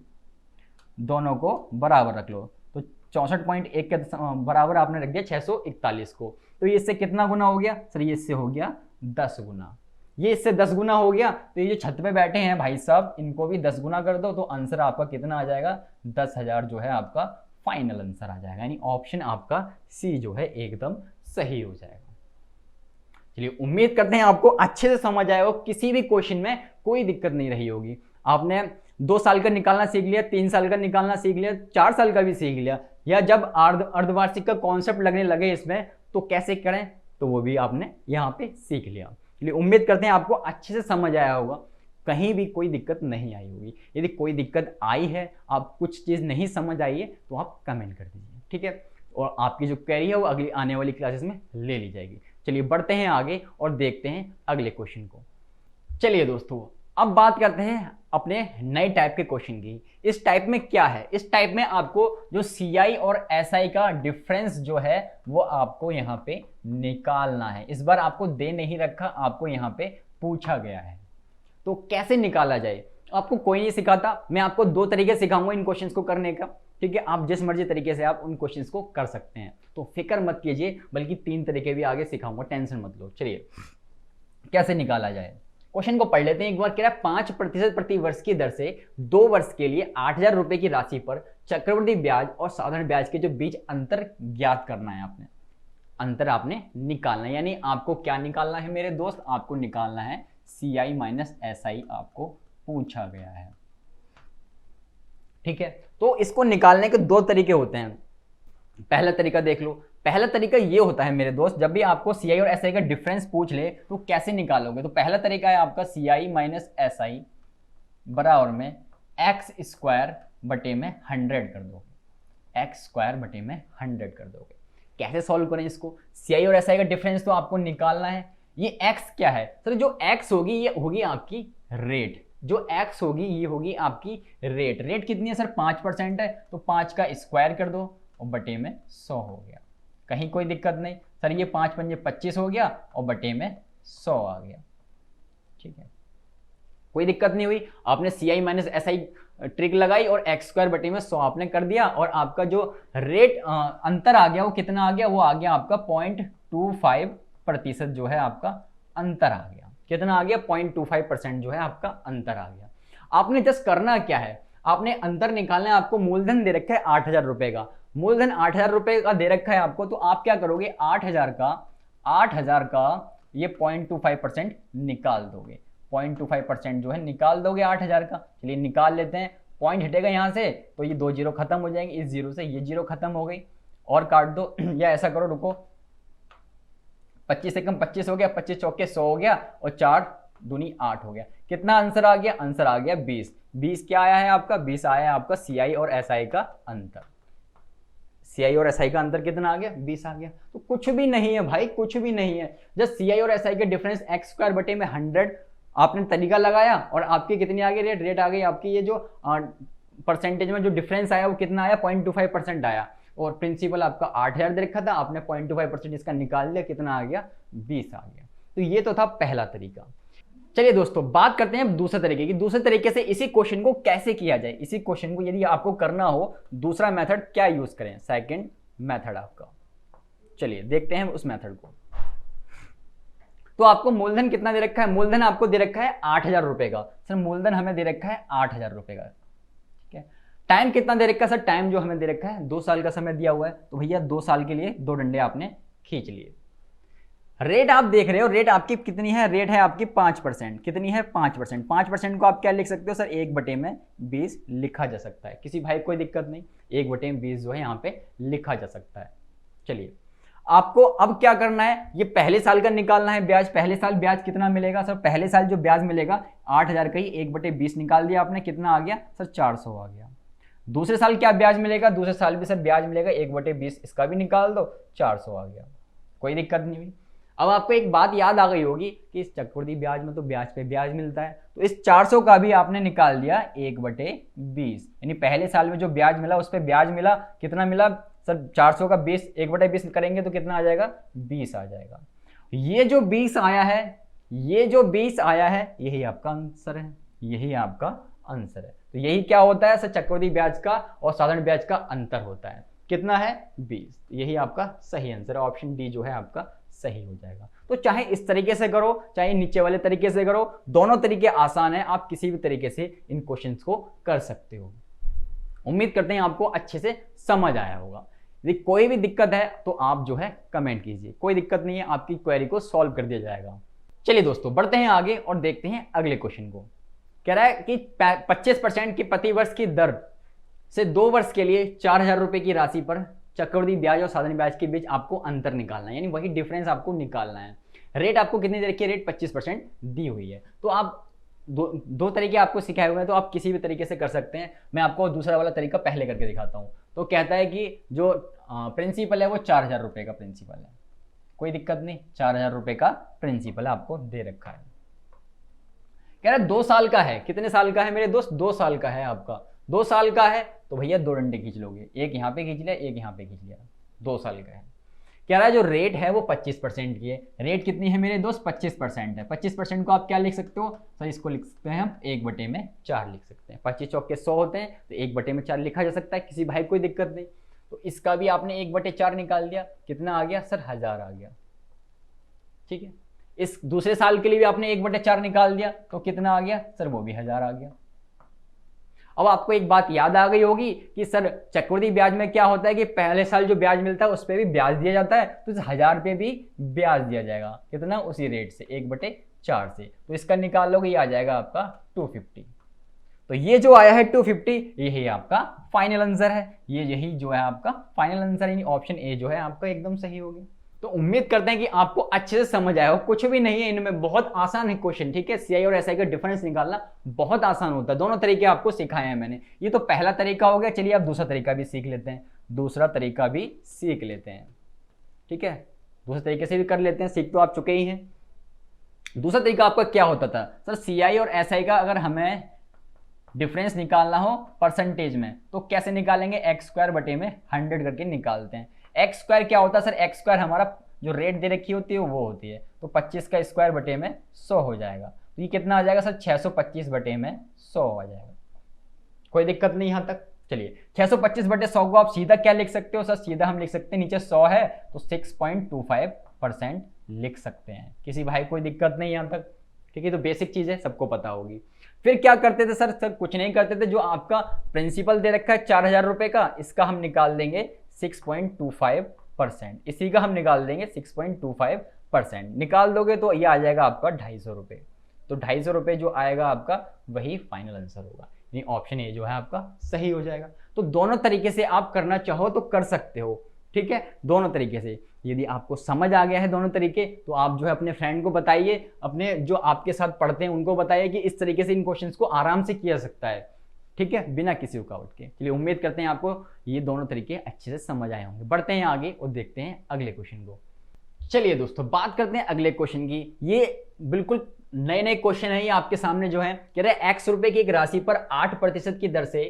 दोनों को बराबर रख लो। तो 64.1 के बराबर आपने रख दिया 641 को, तो ये इससे कितना गुना हो गया सर, ये इससे हो गया 10 गुना, ये इससे 10 गुना हो गया। तो ये जो छत पे बैठे हैं भाई साहब इनको भी 10 गुना कर दो, तो आंसर आपका कितना आ जाएगा, 10,000 जो है आपका फाइनल आंसर आ जाएगा, यानी ऑप्शन आपका सी जो है एकदम सही हो जाएगा। चलिए उम्मीद करते हैं आपको अच्छे से समझ आया हो, किसी भी क्वेश्चन में कोई दिक्कत नहीं रही होगी। आपने 2 साल का निकालना सीख लिया, 3 साल का निकालना सीख लिया, 4 साल का भी सीख लिया, या जब अर्धवार्षिक का कॉन्सेप्ट लगने लगे इसमें तो कैसे करें तो वो भी आपने यहाँ पे सीख लिया। चलिए उम्मीद करते हैं आपको अच्छे से समझ आया होगा, कहीं भी कोई दिक्कत नहीं आई होगी। यदि कोई दिक्कत आई है, आप कुछ चीज़ नहीं समझ आई है तो आप कमेंट कर दीजिए, ठीक है, और आपकी जो क्वेरी है वो अगली आने वाली क्लासेस में ले ली जाएगी। चलिए बढ़ते हैं आगे और देखते हैं अगले क्वेश्चन को। चलिए दोस्तों अब बात करते हैं अपने नए टाइप के क्वेश्चन की। इस टाइप में क्या है, इस टाइप में आपको जो CI और SI का डिफरेंस जो है वो आपको यहाँ पे निकालना है। इस बार आपको दे नहीं रखा, आपको यहाँ पे पूछा गया है, तो कैसे निकाला जाए आपको कोई नहीं सिखाता। मैं आपको 2 तरीके सिखाऊंगा इन क्वेश्चंस को करने का, ठीक है, आप जिस मर्जी तरीके से आप उन क्वेश्चंस को कर सकते हैं, तो फिक्र मत कीजिए, बल्कि 3 तरीके भी आगे सिखाऊंगा, टेंशन मत लो। चलिए कैसे निकाला जाए, क्वेश्चन को पढ़ लेते हैं एक बार। कह रहा है 5% प्रति वर्ष की दर से 2 वर्ष के लिए 8,000 रुपए की राशि पर चक्रवृद्धि ब्याज और साधारण ब्याज के जो बीच अंतर ज्ञात करना है। आपने अंतर आपने निकालना है, यानी आपको क्या निकालना है मेरे दोस्त, आपको निकालना है CI माइनस SI, आपको पूछा गया है, ठीक है। तो इसको निकालने के 2 तरीके होते हैं। पहला तरीका देख लो, पहला तरीका ये होता है मेरे दोस्त, जब भी आपको CI और SI का डिफरेंस पूछ ले तो कैसे निकालोगे, तो पहला तरीका है आपका CI माइनस SI बराबर में x² बटे में 100 कर दोगे, x² बटे में 100 कर दोगे। कैसे सॉल्व करें इसको, CI और SI का डिफरेंस तो आपको निकालना है। ये x क्या है सर, जो x होगी ये होगी आपकी रेट, जो x होगी ये होगी आपकी रेट। रेट कितनी है सर, 5% है, तो 5 का स्क्वायर कर दो और बटे में 100 हो गया। कहीं कोई दिक्कत नहीं सर, ये 5 पंजे 25 हो गया और बटे में 100 आ गया, ठीक है, कोई दिक्कत नहीं हुई। आपने CI माइनस SI ट्रिक लगाई और x² बटे में 100 आपने कर दिया, और आपका जो रेट अंतर आ गया वो कितना आ गया, वो आ गया आपका 0.25% जो है आपका अंतर आ गया। कितना आ गया, 0.25% जो है आपका अंतर आ गया। आपने जस्ट करना क्या है, आपने अंतर निकालना है। आपको मूलधन दे रखा है 8,000 रुपए का, मूलधन 8,000 रुपए का दे रखा है आपको, तो आप क्या करोगे, 8,000 का ये 0.25% निकाल दोगे, 0.25% जो है निकाल दोगे 8,000 का। चलिए निकाल लेते हैं, पॉइंट हटेगा यहाँ से तो ये 2 जीरो खत्म हो जाएंगे, इस जीरो से ये जीरो खत्म हो गई, और काट दो या ऐसा करो, रुको, 25 से कम 25 हो गया, 25 चौके 100 हो गया, और 4 दूनी 8 हो गया। कितना आंसर आ गया, आंसर आ गया 20। 20 क्या आया है आपका, 20 आया है आपका CI और SI का अंतर। CI और SI का अंतर कितना आ गया, 20 आ गया। तो कुछ भी नहीं है भाई, कुछ भी नहीं है, जस्ट CI और SI के डिफरेंस x² बटे में 100 आपने तरीका लगाया, और आपकी कितनी आ गई रेट, रेट आ गई आपकी, ये जो परसेंटेज में जो डिफरेंस आया वो कितना आया, 0.25% आया, और प्रिंसिपल आपका 8,000 दे रखा था, आपने 0.25% इसका निकाल लिया, कितना आ गया, 20 आ गया। तो ये तो था पहला तरीका। चलिए दोस्तों बात करते हैं दूसरे तरीके की। दूसरे तरीके से इसी क्वेश्चन को कैसे किया जाए, इसी क्वेश्चन को यदि आपको करना हो दूसरा मेथड क्या यूज करें, सेकंड मेथड आपका। चलिए देखते हैं उस मेथड को। तो आपको मूलधन कितना दे रखा है, मूलधन आपको दे रखा है 8,000 रुपए का। सर मूलधन हमें दे रखा है 8,000 रुपए का, ठीक है। टाइम कितना दे रखा है सर, टाइम जो हमें दे रखा है 2 साल का समय दिया हुआ है, तो भैया 2 साल के लिए 2 डंडे आपने खींच लिए। रेट आप देख रहे हो, रेट आपकी कितनी है, रेट है आपकी 5%, कितनी है 5%। 5% को आप क्या लिख सकते हो सर, 1/20 लिखा जा सकता है, किसी भाई कोई दिक्कत नहीं, 1/20 जो है यहाँ पे लिखा जा सकता है। चलिए आपको अब क्या करना है, ये पहले साल का निकालना है ब्याज। पहले साल ब्याज कितना मिलेगा सर, पहले साल जो ब्याज मिलेगा 8,000 का ही 1/20 निकाल दिया आपने, कितना आ गया सर 400 आ गया। दूसरे साल क्या ब्याज मिलेगा, दूसरे साल भी सर ब्याज मिलेगा 1/20, इसका भी निकाल दो, 400 आ गया, कोई दिक्कत नहीं हुई। अब आपको एक बात याद आ गई होगी कि इस चक्रवृद्धि ब्याज में तो ब्याज पे ब्याज मिलता है, तो इस 400 का भी आपने निकाल दिया 1/20, यानी पहले साल में जो ब्याज मिला उस पर ब्याज मिला, कितना मिला सर 400 का 20 1/20 करेंगे तो कितना आ जाएगा 20 आ जाएगा। ये जो 20 आया है, ये जो 20 आया है यही आपका आंसर है, यही आपका आंसर है। तो यही क्या होता है सर, चक्रवृद्धि ब्याज का और साधारण ब्याज का अंतर होता है, कितना है 20। यही आपका सही आंसर है, ऑप्शन डी जो है आपका सही हो जाएगा। तो चाहे इस तरीके से करो चाहे नीचे वाले तरीके से करो, दोनों तरीके आसान है, आप किसी भी तरीके से इन क्वेश्चंस को कर सकते हो। उम्मीद करते हैं आपको अच्छे से समझ आया होगा। यदि कोई भी दिक्कत है तो आप जो है कमेंट कीजिए, कोई दिक्कत नहीं है, आपकी क्वेरी को सॉल्व कर दिया जाएगा। चलिए दोस्तों बढ़ते हैं आगे और देखते हैं अगले क्वेश्चन को। कह रहा है कि 25% की प्रति वर्ष की दर से 2 वर्ष के लिए 4,000 रुपए की राशि पर चक्रवृद्धि ब्याज और साधारण ब्याज के बीच आपको अंतर निकालना है, यानी वही डिफरेंस आपको निकालना है। रेट आपको कितनी दे रखी है, रेट 25% दी हुई है। तो आप दो तरीके आपको सिखाए हुए हैं, तो आप किसी भी तरीके से कर सकते हैं। मैं आपको दूसरा वाला तरीका पहले करके दिखाता हूं। तो कहता है कि जो प्रिंसिपल है वो 4,000 रुपए का प्रिंसिपल है, कोई दिक्कत नहीं, 4,000 रुपए का प्रिंसिपल आपको दे रखा है। कह रहा है 2 साल का है, कितने साल का है मेरे दोस्त, 2 साल का है आपका, 2 साल का है तो भैया 2 डंडे खींच लोगे, एक यहाँ पे खींच लिया एक यहाँ पे खींच लिया, 2 साल का है। कह रहा है जो रेट है वो 25% की है। रेट कितनी है मेरे दोस्त, 25% है। 25% को आप क्या लिख सकते हो सर, इसको लिख सकते हैं हम 1/4 लिख सकते हैं। 25 चौके 100 होते हैं तो 1/4 लिखा जा सकता है, किसी भाई कोई दिक्कत नहीं। तो इसका भी आपने 1/4 निकाल दिया, कितना आ गया सर 1000 आ गया, ठीक है। इस दूसरे साल के लिए भी आपने 1/4 निकाल दिया तो कितना आ गया सर, वो भी 1000 आ गया। अब आपको एक बात याद आ गई होगी कि सर चक्रवृद्धि ब्याज में क्या होता है कि पहले साल जो ब्याज मिलता है उस पर भी ब्याज दिया जाता है, तो इस 1000 पे भी ब्याज दिया जाएगा, कितना उसी रेट से 1/4 से। तो इसका निकाल लोगे ये आ जाएगा आपका 250। तो ये जो आया है 250 यही आपका फाइनल आंसर है, ये यही जो है आपका फाइनल आंसर, यानी ऑप्शन ए जो है आपका एकदम सही हो गया। तो उम्मीद करते हैं कि आपको अच्छे से समझ आया हो, कुछ भी नहीं है इनमें, बहुत आसान है क्वेश्चन, ठीक है। सीआई और एसआई का डिफरेंस निकालना बहुत आसान होता है, दोनों तरीके आपको सिखाए हैं मैंने। ये तो पहला तरीका हो गया, चलिए आप दूसरा तरीका भी सीख लेते हैं, दूसरा तरीका भी सीख लेते हैं, ठीक है। दूसरे तरीके से भी कर लेते हैं, सीख तो आप चुके ही हैं। दूसरा तरीका आपका क्या होता था सर, सीआई और एसआई का अगर हमें डिफरेंस निकालना हो परसेंटेज में तो कैसे निकालेंगे, x²/100 करके निकालते हैं। x² क्या होता है सर, x² हमारा जो रेट दे रखी होती है वो होती है, तो 25 का स्क्वायर बटे में 100 हो जाएगा। तो ये कितना आ जाएगा सर, 625/100 आ जाएगा, कोई दिक्कत नहीं यहाँ तक। चलिए 625/100 को आप सीधा क्या लिख सकते हो सर, सीधा हम लिख सकते हैं, नीचे 100 है तो 6.25% लिख सकते हैं, किसी भाई कोई दिक्कत नहीं यहाँ तक, ठीक है। तो बेसिक चीज है, सबको पता होगी। फिर क्या करते थे सर कुछ नहीं करते थे, जो आपका प्रिंसिपल दे रखा है 4,000 रुपए का, इसका हम निकाल देंगे 6.25%, इसी का हम निकाल देंगे 6.25%। निकाल दोगे तो ये आ जाएगा आपका 250 रुपये। तो 250 रुपये जो आएगा आपका वही फाइनल आंसर होगा, यानी ऑप्शन ए जो है आपका सही हो जाएगा। तो दोनों तरीके से आप करना चाहो तो कर सकते हो, ठीक है, दोनों तरीके से। यदि आपको समझ आ गया है दोनों तरीके तो आप जो है अपने फ्रेंड को बताइए, अपने जो आपके साथ पढ़ते हैं उनको बताइए कि इस तरीके से इन क्वेश्चंस को आराम से किया सकता है, ठीक है, बिना किसी रुकावट के। चलिए उम्मीद करते हैं आपको ये दोनों तरीके अच्छे से समझ आए होंगे। बढ़ते हैं आगे और देखते हैं अगले क्वेश्चन को। चलिए दोस्तों बात करते हैं अगले क्वेश्चन की। ये बिल्कुल नए नए क्वेश्चन है, ये आपके सामने जो है कह रहे हैं x रुपए की एक राशि पर 8% की दर से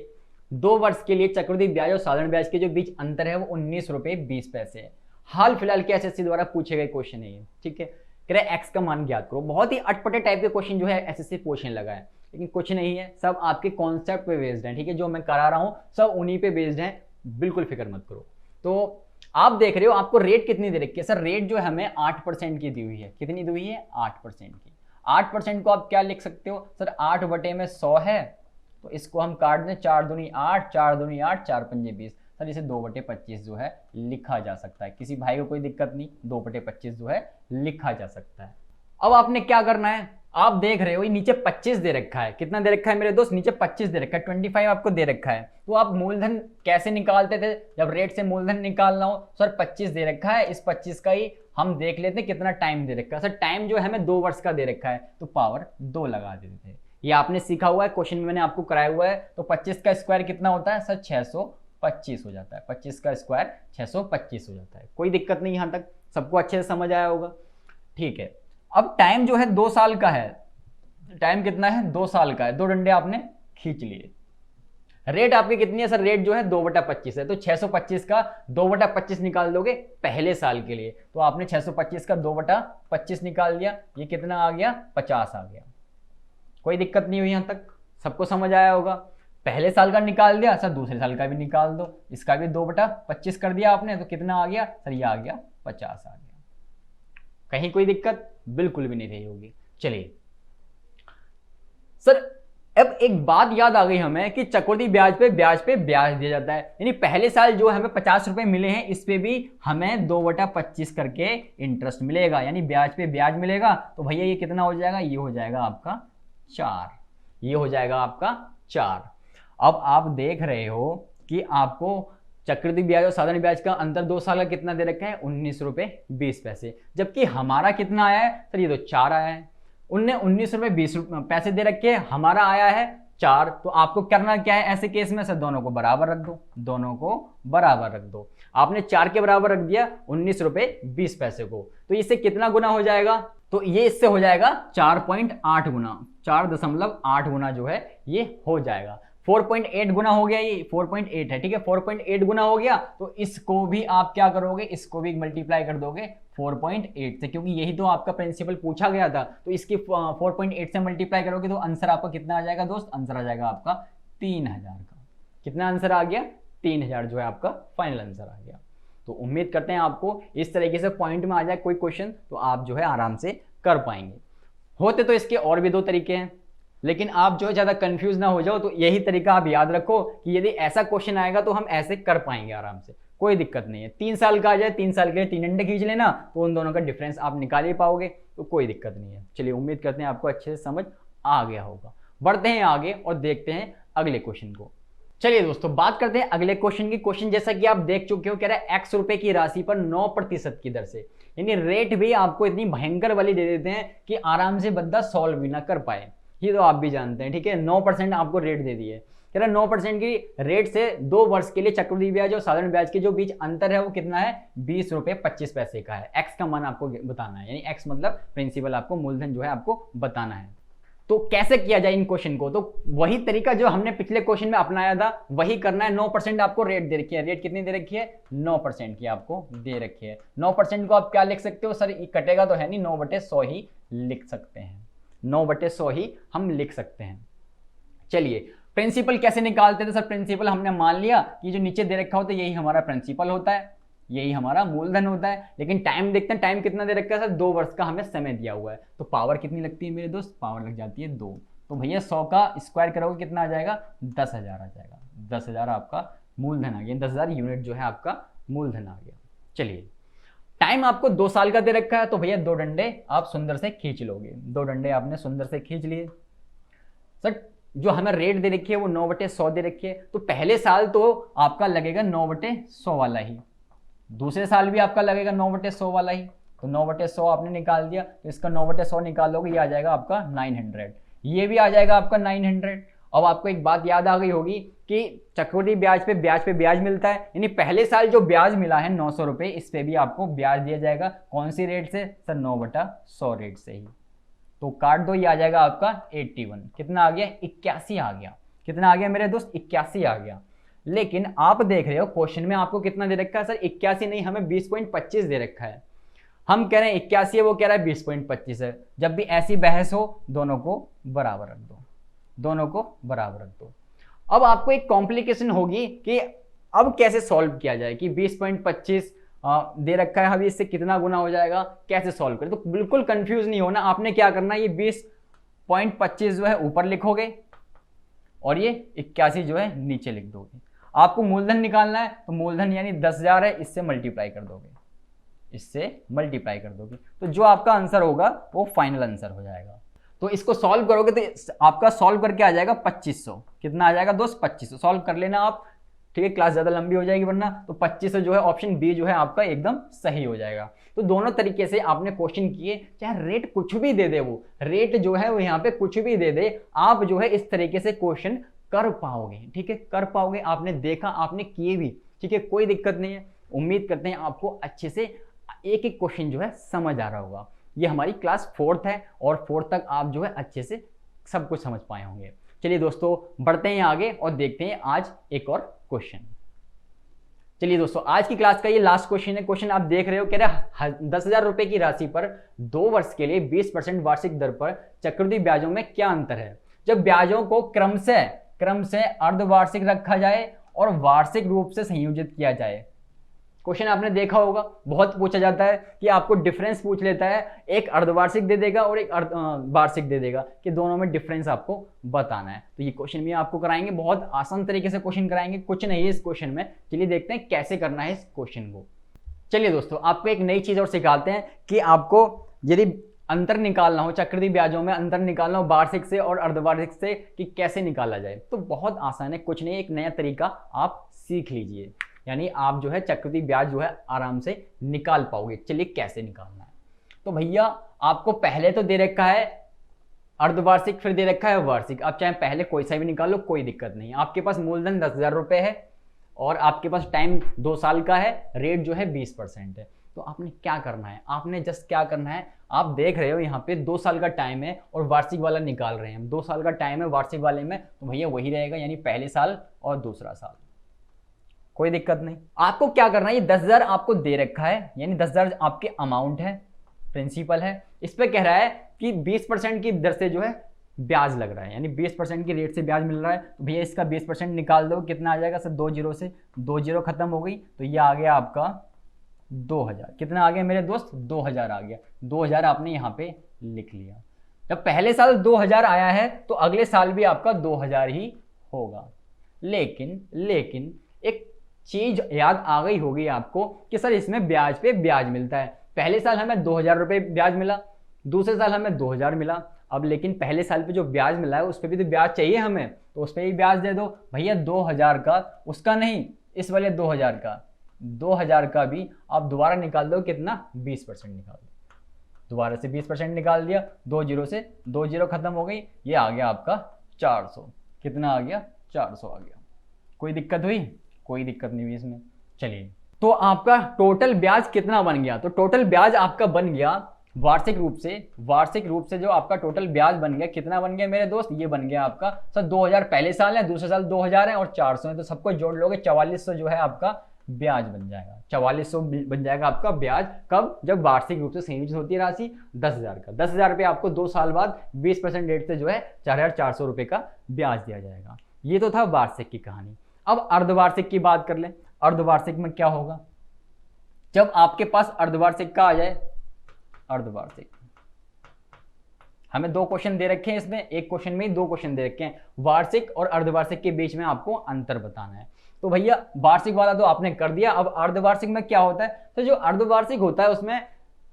2 वर्ष के लिए चक्रवृद्धि ब्याज और साधारण ब्याज के जो बीच अंतर है वो 19 रुपए 20 पैसे है। हाल फिलहाल के एसएससी द्वारा पूछे गए क्वेश्चन है ये, ठीक है। कह रहे हैं x का मान ज्ञात करो। बहुत ही अटपटे टाइप के क्वेश्चन जो है एसएससी पूछने लगा है, लेकिन कुछ नहीं है, सब आपके कॉन्सेप्ट पे बेस्ड है, ठीक है। जो मैं करा रहा हूं सब उन्हीं पे बेस्ड है, बिल्कुल फिक्र मत करो। तो आप देख रहे हो आपको रेट कितनी दे रखी है सर, रेट जो है हमें 8% की दी हुई है, कितनी दी हुई है 8% की। 8% को आप क्या लिख सकते हो सर, 8/100 है तो इसको हम काट दें, 4 दूनी 8, 4 दूनी 8, 4 पंजे 20। सर सर इसे 2/25 जो है लिखा जा सकता है। किसी भाई को कोई दिक्कत नहीं, 2/25 जो है लिखा जा सकता है। अब आपने क्या करना है, आप देख रहे हो ये नीचे 25 दे रखा है, कितना दे रखा है मेरे दोस्त, नीचे 25 दे रखा है, 25 आपको दे रखा है। तो आप मूलधन कैसे निकालते थे, जब रेट से मूलधन निकालना हो, सर 25 दे रखा है, इस 25 का ही हम देख लेते हैं कितना टाइम दे रखा है। सर टाइम जो है हमें 2 वर्ष का दे रखा है, तो पावर 2 लगा देते थे। ये आपने सीखा हुआ है, क्वेश्चन में मैंने आपको कराया हुआ है। तो 25 का स्क्वायर कितना होता है सर, 625 हो जाता है। 25 का स्क्वायर 625 हो जाता है। कोई दिक्कत नहीं, यहां तक सबको अच्छे से समझ आया होगा, ठीक है। अब टाइम जो है 2 साल का है, टाइम कितना है 2 साल का है, 2 डंडे आपने खींच लिए। रेट आपकी कितनी है सर, रेट जो है 2/25 है, तो 625 का 2/25 निकाल दोगे पहले साल के लिए। तो आपने 625 का 2/25 निकाल दिया, ये कितना आ गया 50 आ गया। कोई दिक्कत नहीं हुई, यहां तक सबको समझ आया होगा। पहले साल का निकाल दिया सर, दूसरे साल का भी निकाल दो, इसका भी 2/25 कर दिया आपने, तो कितना आ गया सर, ये आ गया 50 आ गया। कहीं कोई दिक्कत बिल्कुल भी नहीं रही होगी। चलिए सर अब एक बात याद आ गई हमें कि चक्रवृद्धि ब्याज पे ब्याज दिया जाता है, यानी पहले साल जो हमें 50 रुपए मिले हैं, इस पे भी हमें 2/25 करके इंटरेस्ट मिलेगा, यानी ब्याज पे ब्याज मिलेगा। तो भैया ये कितना हो जाएगा, ये हो जाएगा आपका 4, ये हो जाएगा आपका 4। अब आप देख रहे हो कि आपको चक्रवृद्धि ब्याज और साधारण ब्याज का अंतर 2 साल का कितना दे रखा है, 19 रुपए 20 पैसे, जबकि हमारा कितना आया है सर, ये तो 4 आया है। उनने 19 रुपए 20 पैसे दे रखे हैं, हमारा आया है 4। तो आपको करना क्या है ऐसे केस में सर, दोनों को बराबर रख दो, दोनों को बराबर रख दो। आपने 4 के बराबर रख दिया 19 रुपए 20 पैसे को, तो इससे कितना गुना हो जाएगा, तो ये इससे हो जाएगा 4.8 गुना, 4.8 गुना जो है ये हो जाएगा। 4.8 गुना हो गया, ये 4.8 है, ठीक है, 4.8 गुना हो गया। तो इसको भी आप क्या करोगे, इसको भी मल्टीप्लाई कर दोगे 4.8 से, क्योंकि यही तो आपका प्रिंसिपल पूछा गया था। तो इसकी 4.8 से मल्टीप्लाई करोगे तो आंसर आपका कितना आ जाएगा दोस्त, आंसर आ जाएगा आपका 3000 का। कितना आंसर आ गया, 3000 जो है आपका फाइनल आंसर आ गया। तो उम्मीद करते हैं आपको इस तरीके से पॉइंट में आ जाए कोई क्वेश्चन, तो आप जो है आराम से कर पाएंगे। होते तो इसके और भी 2 तरीके हैं, लेकिन आप जो है ज्यादा कंफ्यूज ना हो जाओ, तो यही तरीका आप याद रखो कि यदि ऐसा क्वेश्चन आएगा तो हम ऐसे कर पाएंगे आराम से, कोई दिक्कत नहीं है। 3 साल का आ जाए, 3 साल के लिए 3 डंडे खींच लेना, तो उन दोनों का डिफरेंस आप निकाल ही पाओगे, तो कोई दिक्कत नहीं है। चलिए उम्मीद करते हैं आपको अच्छे से समझ आ गया होगा। बढ़ते हैं आगे और देखते हैं अगले क्वेश्चन को। चलिए दोस्तों बात करते हैं अगले क्वेश्चन की। क्वेश्चन जैसा कि आप देख चुके हो, कह रहा है x रुपए की राशि पर 9% की दर से, यानी रेट भी आपको इतनी भयंकर वाली दे देते हैं कि आराम से बंदा सॉल्व भी ना कर पाए। ये तो आप भी जानते हैं, ठीक है। 9% आपको रेट दे दिए, कह रहा है 9% की रेट से 2 वर्ष के लिए चक्रवृद्धि ब्याज और साधारण ब्याज के जो बीच अंतर है वो कितना है, 20 रुपए 25 पैसे का है। x का मान आपको बताना है, यानी x मतलब प्रिंसिपल, आपको मूलधन जो है आपको बताना है। तो कैसे किया जाए इन क्वेश्चन को, तो वही तरीका जो हमने पिछले क्वेश्चन में अपनाया था वही करना है। 9% आपको रेट दे रखी है, रेट कितनी दे रखी है, 9% की आपको दे रखी है। 9% को आप क्या लिख सकते हो सर, कटेगा तो है नहीं, 9/100 ही लिख सकते हैं, 9/100 ही हम लिख सकते हैं। चलिए प्रिंसिपल कैसे निकालते थे सर, प्रिंसिपल हमने मान लिया कि जो नीचे दे रखा होता है यही हमारा प्रिंसिपल होता है, यही हमारा मूलधन होता है। लेकिन टाइम देखते हैं, टाइम कितना दे रखा है सर, 2 वर्ष का हमें समय दिया हुआ है। तो पावर कितनी लगती है मेरे दोस्त, पावर लग जाती है 2। तो भैया 100 का स्क्वायर करोगे कितना आ जाएगा, 10,000 आ जाएगा। 10,000 आपका मूलधन आ गया, 10,000 यूनिट जो है आपका मूलधन आ गया। चलिए टाइम आपको 2 साल का दे रखा है, तो भैया 2 डंडे आप सुंदर से खींच लोगे, 2 डंडे आपने सुंदर से खींच लिए। सर जो हमें रेट दे रखी है वो 9/100 दे रखी है, तो पहले साल तो आपका लगेगा 9/100 वाला ही, दूसरे साल भी आपका लगेगा 9/100 वाला ही। तो 9/100 आपने निकाल दिया, तो इसका 9/100 निकालोगे, ये आ जाएगा आपका 900, ये भी आ जाएगा आपका 900। अब आपको एक बात याद आ गई होगी कि चक्रवृद्धि ब्याज पे ब्याज मिलता है, यानी पहले साल जो ब्याज मिला है 900 रुपए, इस पे भी आपको ब्याज दिया जाएगा। कौन सी रेट से सर, 9/100 रेट से ही। तो काट दो, ये आ जाएगा आपका 81। कितना आ गया, 81 आ गया। कितना आ गया मेरे दोस्त, 81 आ गया। लेकिन आप देख रहे हो क्वेश्चन में आपको कितना दे रखा है सर, 81 नहीं, हमें 20.25 दे रखा है। हम कह रहे हैं 81 है, वो कह रहा है 20.25 है। जब भी ऐसी बहस हो, दोनों को बराबर रख दो, दोनों को बराबर रख दो। अब आपको एक कॉम्प्लिकेशन होगी कि अब कैसे सॉल्व किया जाए, कि 20.25 दे रखा है, अभी इससे कितना गुना हो जाएगा, कैसे सॉल्व करें। तो बिल्कुल कंफ्यूज नहीं होना, आपने क्या करना है, ये 20.25 जो है ऊपर लिखोगे और ये 81 जो है नीचे लिख दोगे। आपको मूलधन निकालना है तो मूलधन यानी 10,000 है, इससे मल्टीप्लाई कर दोगे, इससे मल्टीप्लाई कर दोगे, तो जो आपका आंसर होगा वो फाइनल आंसर हो जाएगा। तो इसको सॉल्व करोगे तो आपका सॉल्व करके आ जाएगा 2500। कितना आ जाएगा दोस्त? 2500। सॉल्व कर लेना आप, ठीक है, क्लास ज्यादा लंबी हो जाएगी वरना। तो 2500 जो है ऑप्शन बी जो है आपका एकदम सही हो जाएगा। तो दोनों तरीके से आपने क्वेश्चन किए, चाहे रेट कुछ भी दे दे, वो रेट जो है वो यहाँ पे कुछ भी दे दे, आप जो है इस तरीके से क्वेश्चन कर पाओगे, ठीक है, कर पाओगे। आपने देखा, आपने किए भी, ठीक है, कोई दिक्कत नहीं है। उम्मीद करते हैं आपको अच्छे से एक एक क्वेश्चन जो है समझ आ रहा होगा। ये हमारी क्लास 4th है और 4th तक आप जो है अच्छे से सब कुछ समझ पाए होंगे। चलिए दोस्तों बढ़ते हैं आगे और देखते हैं आज एक और क्वेश्चन। चलिए दोस्तों आज की क्लास का ये लास्ट क्वेश्चन है। क्वेश्चन आप देख रहे हो, कह रहा 10,000 रुपए की राशि पर 2 वर्ष के लिए 20% वार्षिक दर पर चक्रवृद्धि ब्याजों में क्या अंतर है जब ब्याजों को क्रम से अर्धवार्षिक रखा जाए और वार्षिक रूप से संयोजित किया जाए। क्वेश्चन आपने देखा होगा, बहुत पूछा जाता है कि आपको डिफरेंस पूछ लेता है, एक अर्धवार्षिक दे देगा और एक वार्षिक दे देगा कि दोनों में डिफरेंस आपको बताना है। तो ये क्वेश्चन भी आपको कराएंगे, बहुत आसान तरीके से क्वेश्चन कराएंगे, कुछ नहीं है इस क्वेश्चन में। चलिए देखते हैं कैसे करना है इस क्वेश्चन को। चलिए दोस्तों आपको एक नई चीज और सिखाते हैं कि आपको यदि अंतर निकालना हो, चक्रवृद्धि ब्याजों में अंतर निकालना हो वार्षिक से और अर्धवार्षिक से, कि कैसे निकाला जाए, तो बहुत आसान है, कुछ नहीं, एक नया तरीका आप सीख लीजिए, यानी आप जो है चक्रवृद्धि ब्याज जो है आराम से निकाल पाओगे। चलिए कैसे निकालना है। तो भैया आपको पहले तो दे रखा है अर्धवार्षिक, फिर दे रखा है वार्षिक। आप चाहे पहले कोई सा भी निकालो, कोई दिक्कत नहीं। आपके पास मूलधन 10,000 रुपए है और आपके पास टाइम 2 साल का है, रेट जो है 20% है। तो आपने क्या करना है, आपने जस्ट क्या करना है, आप देख रहे हो यहाँ पे 2 साल का टाइम है और वार्षिक वाला निकाल रहे हैं हम। 2 साल का टाइम है वार्षिक वाले में, तो भैया वही रहेगा, यानी पहले साल और दूसरा साल, कोई दिक्कत नहीं। आपको क्या करना है, ये 10,000 आपको दे रखा है, यानी 10,000 आपके अमाउंट है, प्रिंसिपल है। इस पे कह रहा है कि 20% की दर से जो है ब्याज लग रहा है, यानी 20% की रेट से ब्याज मिल रहा है। तो भैया इसका 20% निकाल दो, कितना आ जाएगा सर? 2 जीरो से 2 जीरो खत्म हो गई, तो ये आ गया आपका 2,000। कितना आ गया मेरे दोस्त? 2,000 आ गया। 2,000 आपने यहाँ पे लिख लिया। जब पहले साल 2,000 आया है तो अगले साल भी आपका 2,000 ही होगा। लेकिन एक चीज याद आ गई होगी आपको कि सर इसमें ब्याज पे ब्याज मिलता है। पहले साल हमें 2,000 रुपये ब्याज मिला, दूसरे साल हमें 2,000 मिला। अब लेकिन पहले साल पे जो ब्याज मिला है उस पर भी तो ब्याज चाहिए हमें, तो उस पर भी ब्याज दे दो भैया। 2,000 का, उसका नहीं, इस वाले 2,000 का भी आप दोबारा निकाल दो। कितना? 20% निकाल दो। दोबारा से 20% निकाल दिया, 2 जीरो से 2 जीरो खत्म हो गई, ये आ गया आपका 400। कितना आ गया? 400 आ गया। कोई दिक्कत हुई? कोई दिक्कत नहीं हुई इसमें। चलिए, तो आपका टोटल ब्याज कितना बन गया? तो टोटल ब्याज आपका बन गया वार्षिक रूप से जो आपका टोटल ब्याज बन गया, कितना बन गया मेरे दोस्त? ये बन गया आपका सर 2,000 पहले साल है, दूसरे साल 2,000 है और 400 है, तो सबको जोड़ लोगे 4400 जो है आपका ब्याज बन जाएगा। 4400 बन जाएगा आपका ब्याज। कब? जब वार्षिक रूप से संयोजित होती है राशि 10,000 का। 10,000 रुपये आपको 2 साल बाद 20% रेट से जो है 4,400 रुपये का ब्याज दिया जाएगा। ये तो था वार्षिक की कहानी। अब अर्धवार्षिक की बात कर लें। अर्धवार्षिक में क्या होगा? जब आपके पास अर्धवार्षिक का आ जाए, अर्धवार्षिक, हमें 2 क्वेश्चन दे रखे हैं इसमें, एक क्वेश्चन में ही 2 क्वेश्चन दे रखे हैं। वार्षिक और अर्धवार्षिक के बीच में आपको अंतर बताना है। तो भैया वार्षिक वाला तो आपने कर दिया। अब अर्धवार्षिक में क्या होता है? तो जो अर्धवार्षिक होता है उसमें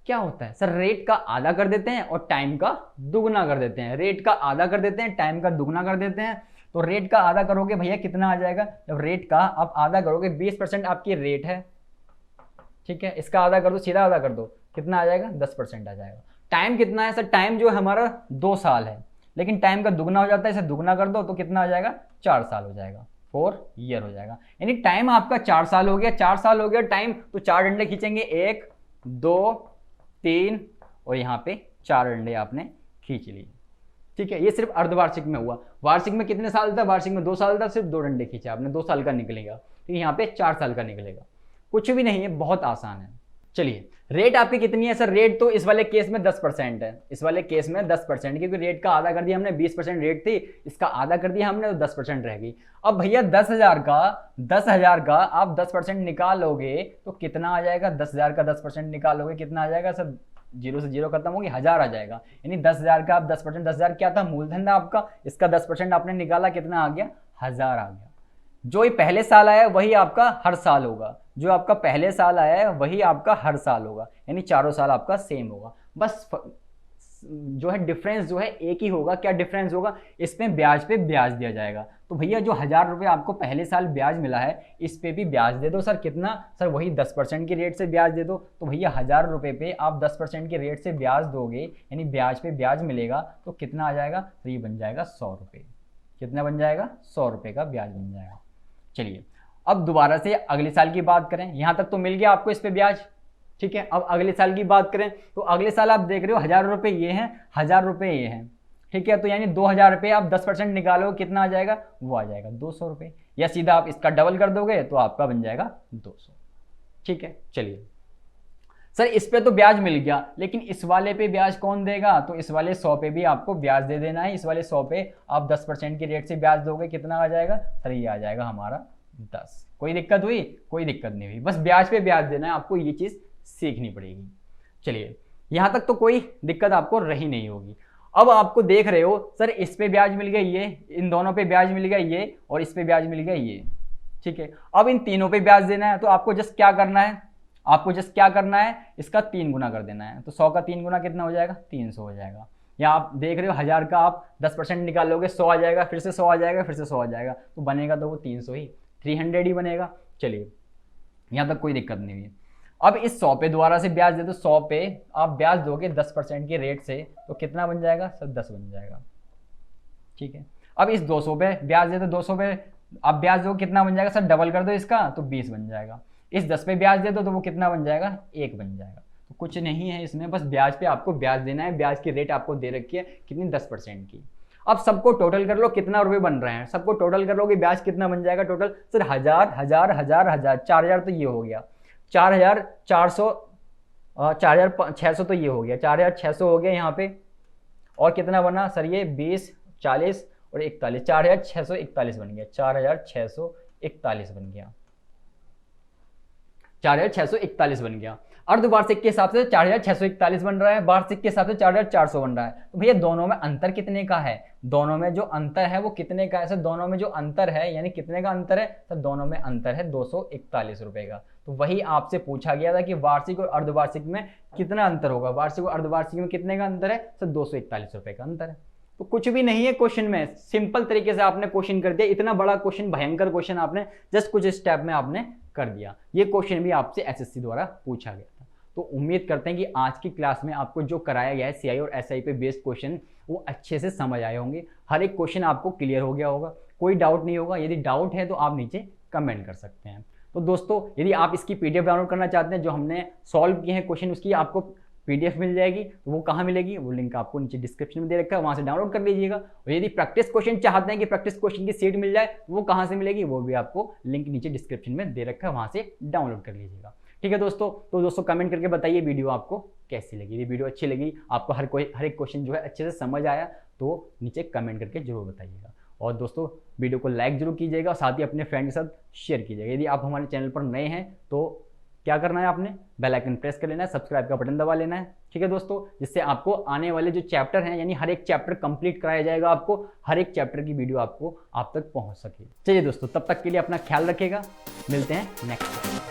क्या होता है सर? रेट का आधा कर देते हैं और टाइम का दुगना कर देते हैं। रेट का आधा कर देते हैं, टाइम का दुगना कर देते हैं। तो रेट का आधा करोगे भैया कितना आ जाएगा? जब रेट का आप आधा करोगे, 20% आपकी रेट है, ठीक है, इसका आधा कर दो, सीधा आधा कर दो, कितना आ जाएगा? 10% आ जाएगा। टाइम कितना है सर? टाइम जो हमारा 2 साल है, लेकिन टाइम का दुगना हो जाता है, इसे दुगना कर दो तो कितना आ जाएगा? 4 साल हो जाएगा, 4 ईयर हो जाएगा। यानी टाइम आपका 4 साल हो गया। 4 साल हो गया टाइम, तो 4 डंडे खींचेंगे, 1 2 3 और यहाँ पे 4 डंडे आपने खींच लिए, ठीक है। ये सिर्फ अर्धवार्षिक में हुआ। वार्षिक में कितने साल था? वार्षिक में 2 साल था, सिर्फ 2 डंडे खींचे आपने, 2 साल का निकलेगा। तो यहाँ पे 4 साल का निकलेगा। कुछ भी नहीं है, बहुत आसान है। चलिए, रेट आपकी कितनी है सर? रेट तो इस वाले केस में 10% है, इस वाले केस में 10%, क्योंकि रेट का आधा कर दिया हमने। 20% रेट थी, इसका आधा कर दिया हमने, तो 10% रह गई। अब भैया 10,000 का आप 10% निकालोगे तो कितना आ जाएगा? 10,000 का 10% निकालोगे, कितना आ जाएगा सर? 0 से 0 खत्म होगी, 1,000 आ जाएगा। यानी 10,000 का आप 10%, 10,000 क्या था? मूलधन था आपका, इसका 10% आपने निकाला, कितना आ गया? 1,000 आ गया। जो ये पहले साल आया है वही आपका हर साल होगा, जो आपका पहले साल आया है वही आपका हर साल होगा, यानी चारों साल आपका सेम होगा। बस जो है डिफरेंस जो है एक ही होगा। क्या डिफरेंस होगा? इसमें ब्याज पे ब्याज दिया जाएगा। तो भैया जो 1000 रुपये आपको पहले साल ब्याज मिला है इस पे भी ब्याज दे दो। सर कितना? सर वही 10% की रेट से ब्याज दे दो। तो भैया 1000 रुपये पे आप 10% की रेट से ब्याज दोगे, यानी ब्याज पे ब्याज मिलेगा, तो कितना आ जाएगा? तो ये बन जाएगा 100 रुपये। कितना बन जाएगा? 100 रुपये का ब्याज बन जाएगा। चलिए अब दोबारा से अगले साल की बात करें। यहाँ तक तो मिल गया आपको इस पे ब्याज, ठीक है। अब अगले साल की बात करें तो अगले साल आप देख रहे हो 1000 रुपये ये हैं, 1000 रुपये ये हैं, ठीक है। तो यानी 2000 रुपये आप 10% निकालो, कितना आ जाएगा? वो आ जाएगा 200 रुपये। या सीधा आप इसका डबल कर दोगे तो आपका बन जाएगा 200, ठीक है। चलिए सर इस पे तो ब्याज मिल गया, लेकिन इस वाले पे ब्याज कौन देगा? तो इस वाले 100 पे भी आपको ब्याज दे देना है। इस वाले 100 पे आप 10% की रेट से ब्याज दोगे, कितना आ जाएगा? सर ये आ जाएगा हमारा 10। कोई दिक्कत हुई? कोई दिक्कत नहीं हुई। बस ब्याज पे ब्याज देना है, आपको ये चीज़ सीखनी पड़ेगी। चलिए यहाँ तक तो कोई दिक्कत आपको रही नहीं होगी। अब आपको देख रहे हो सर इस पे ब्याज मिल गया ये, इन दोनों पे ब्याज मिल गया ये, और इस पे ब्याज मिल गया ये, ठीक है। अब इन तीनों पे ब्याज देना है, तो आपको जस्ट क्या करना है? आपको जस्ट क्या करना है? इसका 3 गुना कर देना है। तो 100 का 3 गुना कितना हो जाएगा? 300 हो जाएगा। या आप देख रहे हो 1000 का आप 10% निकालोगे, 100 आ जाएगा, फिर से 100 आ जाएगा, फिर से 100 आ जाएगा, तो बनेगा तो वो 300 ही, 300 ही बनेगा। चलिए यहाँ तक कोई दिक्कत नहीं हुई। अब इस 100 पे दोबारा से ब्याज दे दो। 100 पे आप ब्याज दोगे 10% के रेट से, तो कितना बन जाएगा? सर 10 बन जाएगा, ठीक है। अब इस 200 पे ब्याज दे दो। 200 पे आप ब्याज दो, कितना बन जाएगा? सर डबल कर दो इसका, तो 20 बन जाएगा। इस 10 पे ब्याज दे दो तो वो कितना बन जाएगा? 1 बन जाएगा। तो कुछ नहीं है इसमें, बस ब्याज पे आपको ब्याज देना है। ब्याज की रेट आपको दे रखी है कितनी? 10% की। अब सबको टोटल कर लो, कितना रुपए बन रहे हैं, सबको टोटल कर लोगे, ब्याज कितना बन जाएगा टोटल? सर 1000 1000 1000 1000, 4000 तो ये हो गया, 4400 4600 तो ये हो गया, 4600 हो गया यहाँ पे। और कितना बना सर? ये 20 40 और 41, 4641 बन गया, 4641 बन गया, 4641 बन गया। अर्धवार्षिक के हिसाब से 4641 बन रहा है, वार्षिक के हिसाब से 4400 बन रहा है। तो भैया दोनों में अंतर कितने का है? दोनों में जो अंतर है वो कितने का है? सर दोनों में जो अंतर है यानी कितने का अंतर है? सर दोनों में अंतर है 241 रुपए का। तो वही आपसे पूछा गया था कि वार्षिक और अर्धवार्षिक में कितना अंतर होगा। वार्षिक और अर्धवार्षिक में कितने का अंतर है? सर 241 रुपए का अंतर है। तो कुछ भी नहीं है क्वेश्चन में, सिंपल तरीके से आपने क्वेश्चन कर दिया। इतना बड़ा क्वेश्चन, भयंकर क्वेश्चन आपने जस्ट कुछ स्टेप में आपने कर दिया। ये क्वेश्चन भी आपसे एसएससी द्वारा पूछा गया था। तो उम्मीद करते हैं कि आज की क्लास में आपको जो कराया गया है सीआई और एसआई पे बेस्ड क्वेश्चन वो अच्छे से समझ आए होंगे। हर एक क्वेश्चन आपको क्लियर हो गया होगा, कोई डाउट नहीं होगा। यदि डाउट है तो आप नीचे कमेंट कर सकते हैं। तो दोस्तों यदि आप इसकी पीडीएफ डाउनलोड करना चाहते हैं, जो हमने सॉल्व किए हैं क्वेश्चन, उसकी आपको पीडीएफ मिल जाएगी। तो वो कहाँ मिलेगी? वो लिंक आपको नीचे डिस्क्रिप्शन में दे रखा है, वहाँ से डाउनलोड कर लीजिएगा। और यदि प्रैक्टिस क्वेश्चन चाहते हैं कि प्रैक्टिस क्वेश्चन की सीट मिल जाए, तो वो कहाँ से मिलेगी? वो भी आपको लिंक नीचे डिस्क्रिप्शन में दे रखा है, वहाँ से डाउनलोड कर लीजिएगा। ठीक है दोस्तों, तो दोस्तों कमेंट करके बताइए वीडियो आपको कैसी लगी। यदि वीडियो अच्छी लगी, आपको हर एक क्वेश्चन जो है अच्छे से समझ आया, तो नीचे कमेंट करके जरूर बताइएगा। और दोस्तों वीडियो को लाइक जरूर कीजिएगा, साथ ही अपने फ्रेंड के साथ शेयर कीजिएगा। यदि आप हमारे चैनल पर नए हैं तो क्या करना है? आपने बेल आइकन प्रेस कर लेना है, सब्सक्राइब का बटन दबा लेना है, ठीक है दोस्तों, जिससे आपको आने वाले जो चैप्टर हैं, यानी हर एक चैप्टर कंप्लीट कराया जाएगा, आपको हर एक चैप्टर की वीडियो आपको आप तक पहुंच सके। चलिए दोस्तों, तब तक के लिए अपना ख्याल रखिएगा, मिलते हैं नेक्स्ट टाइम।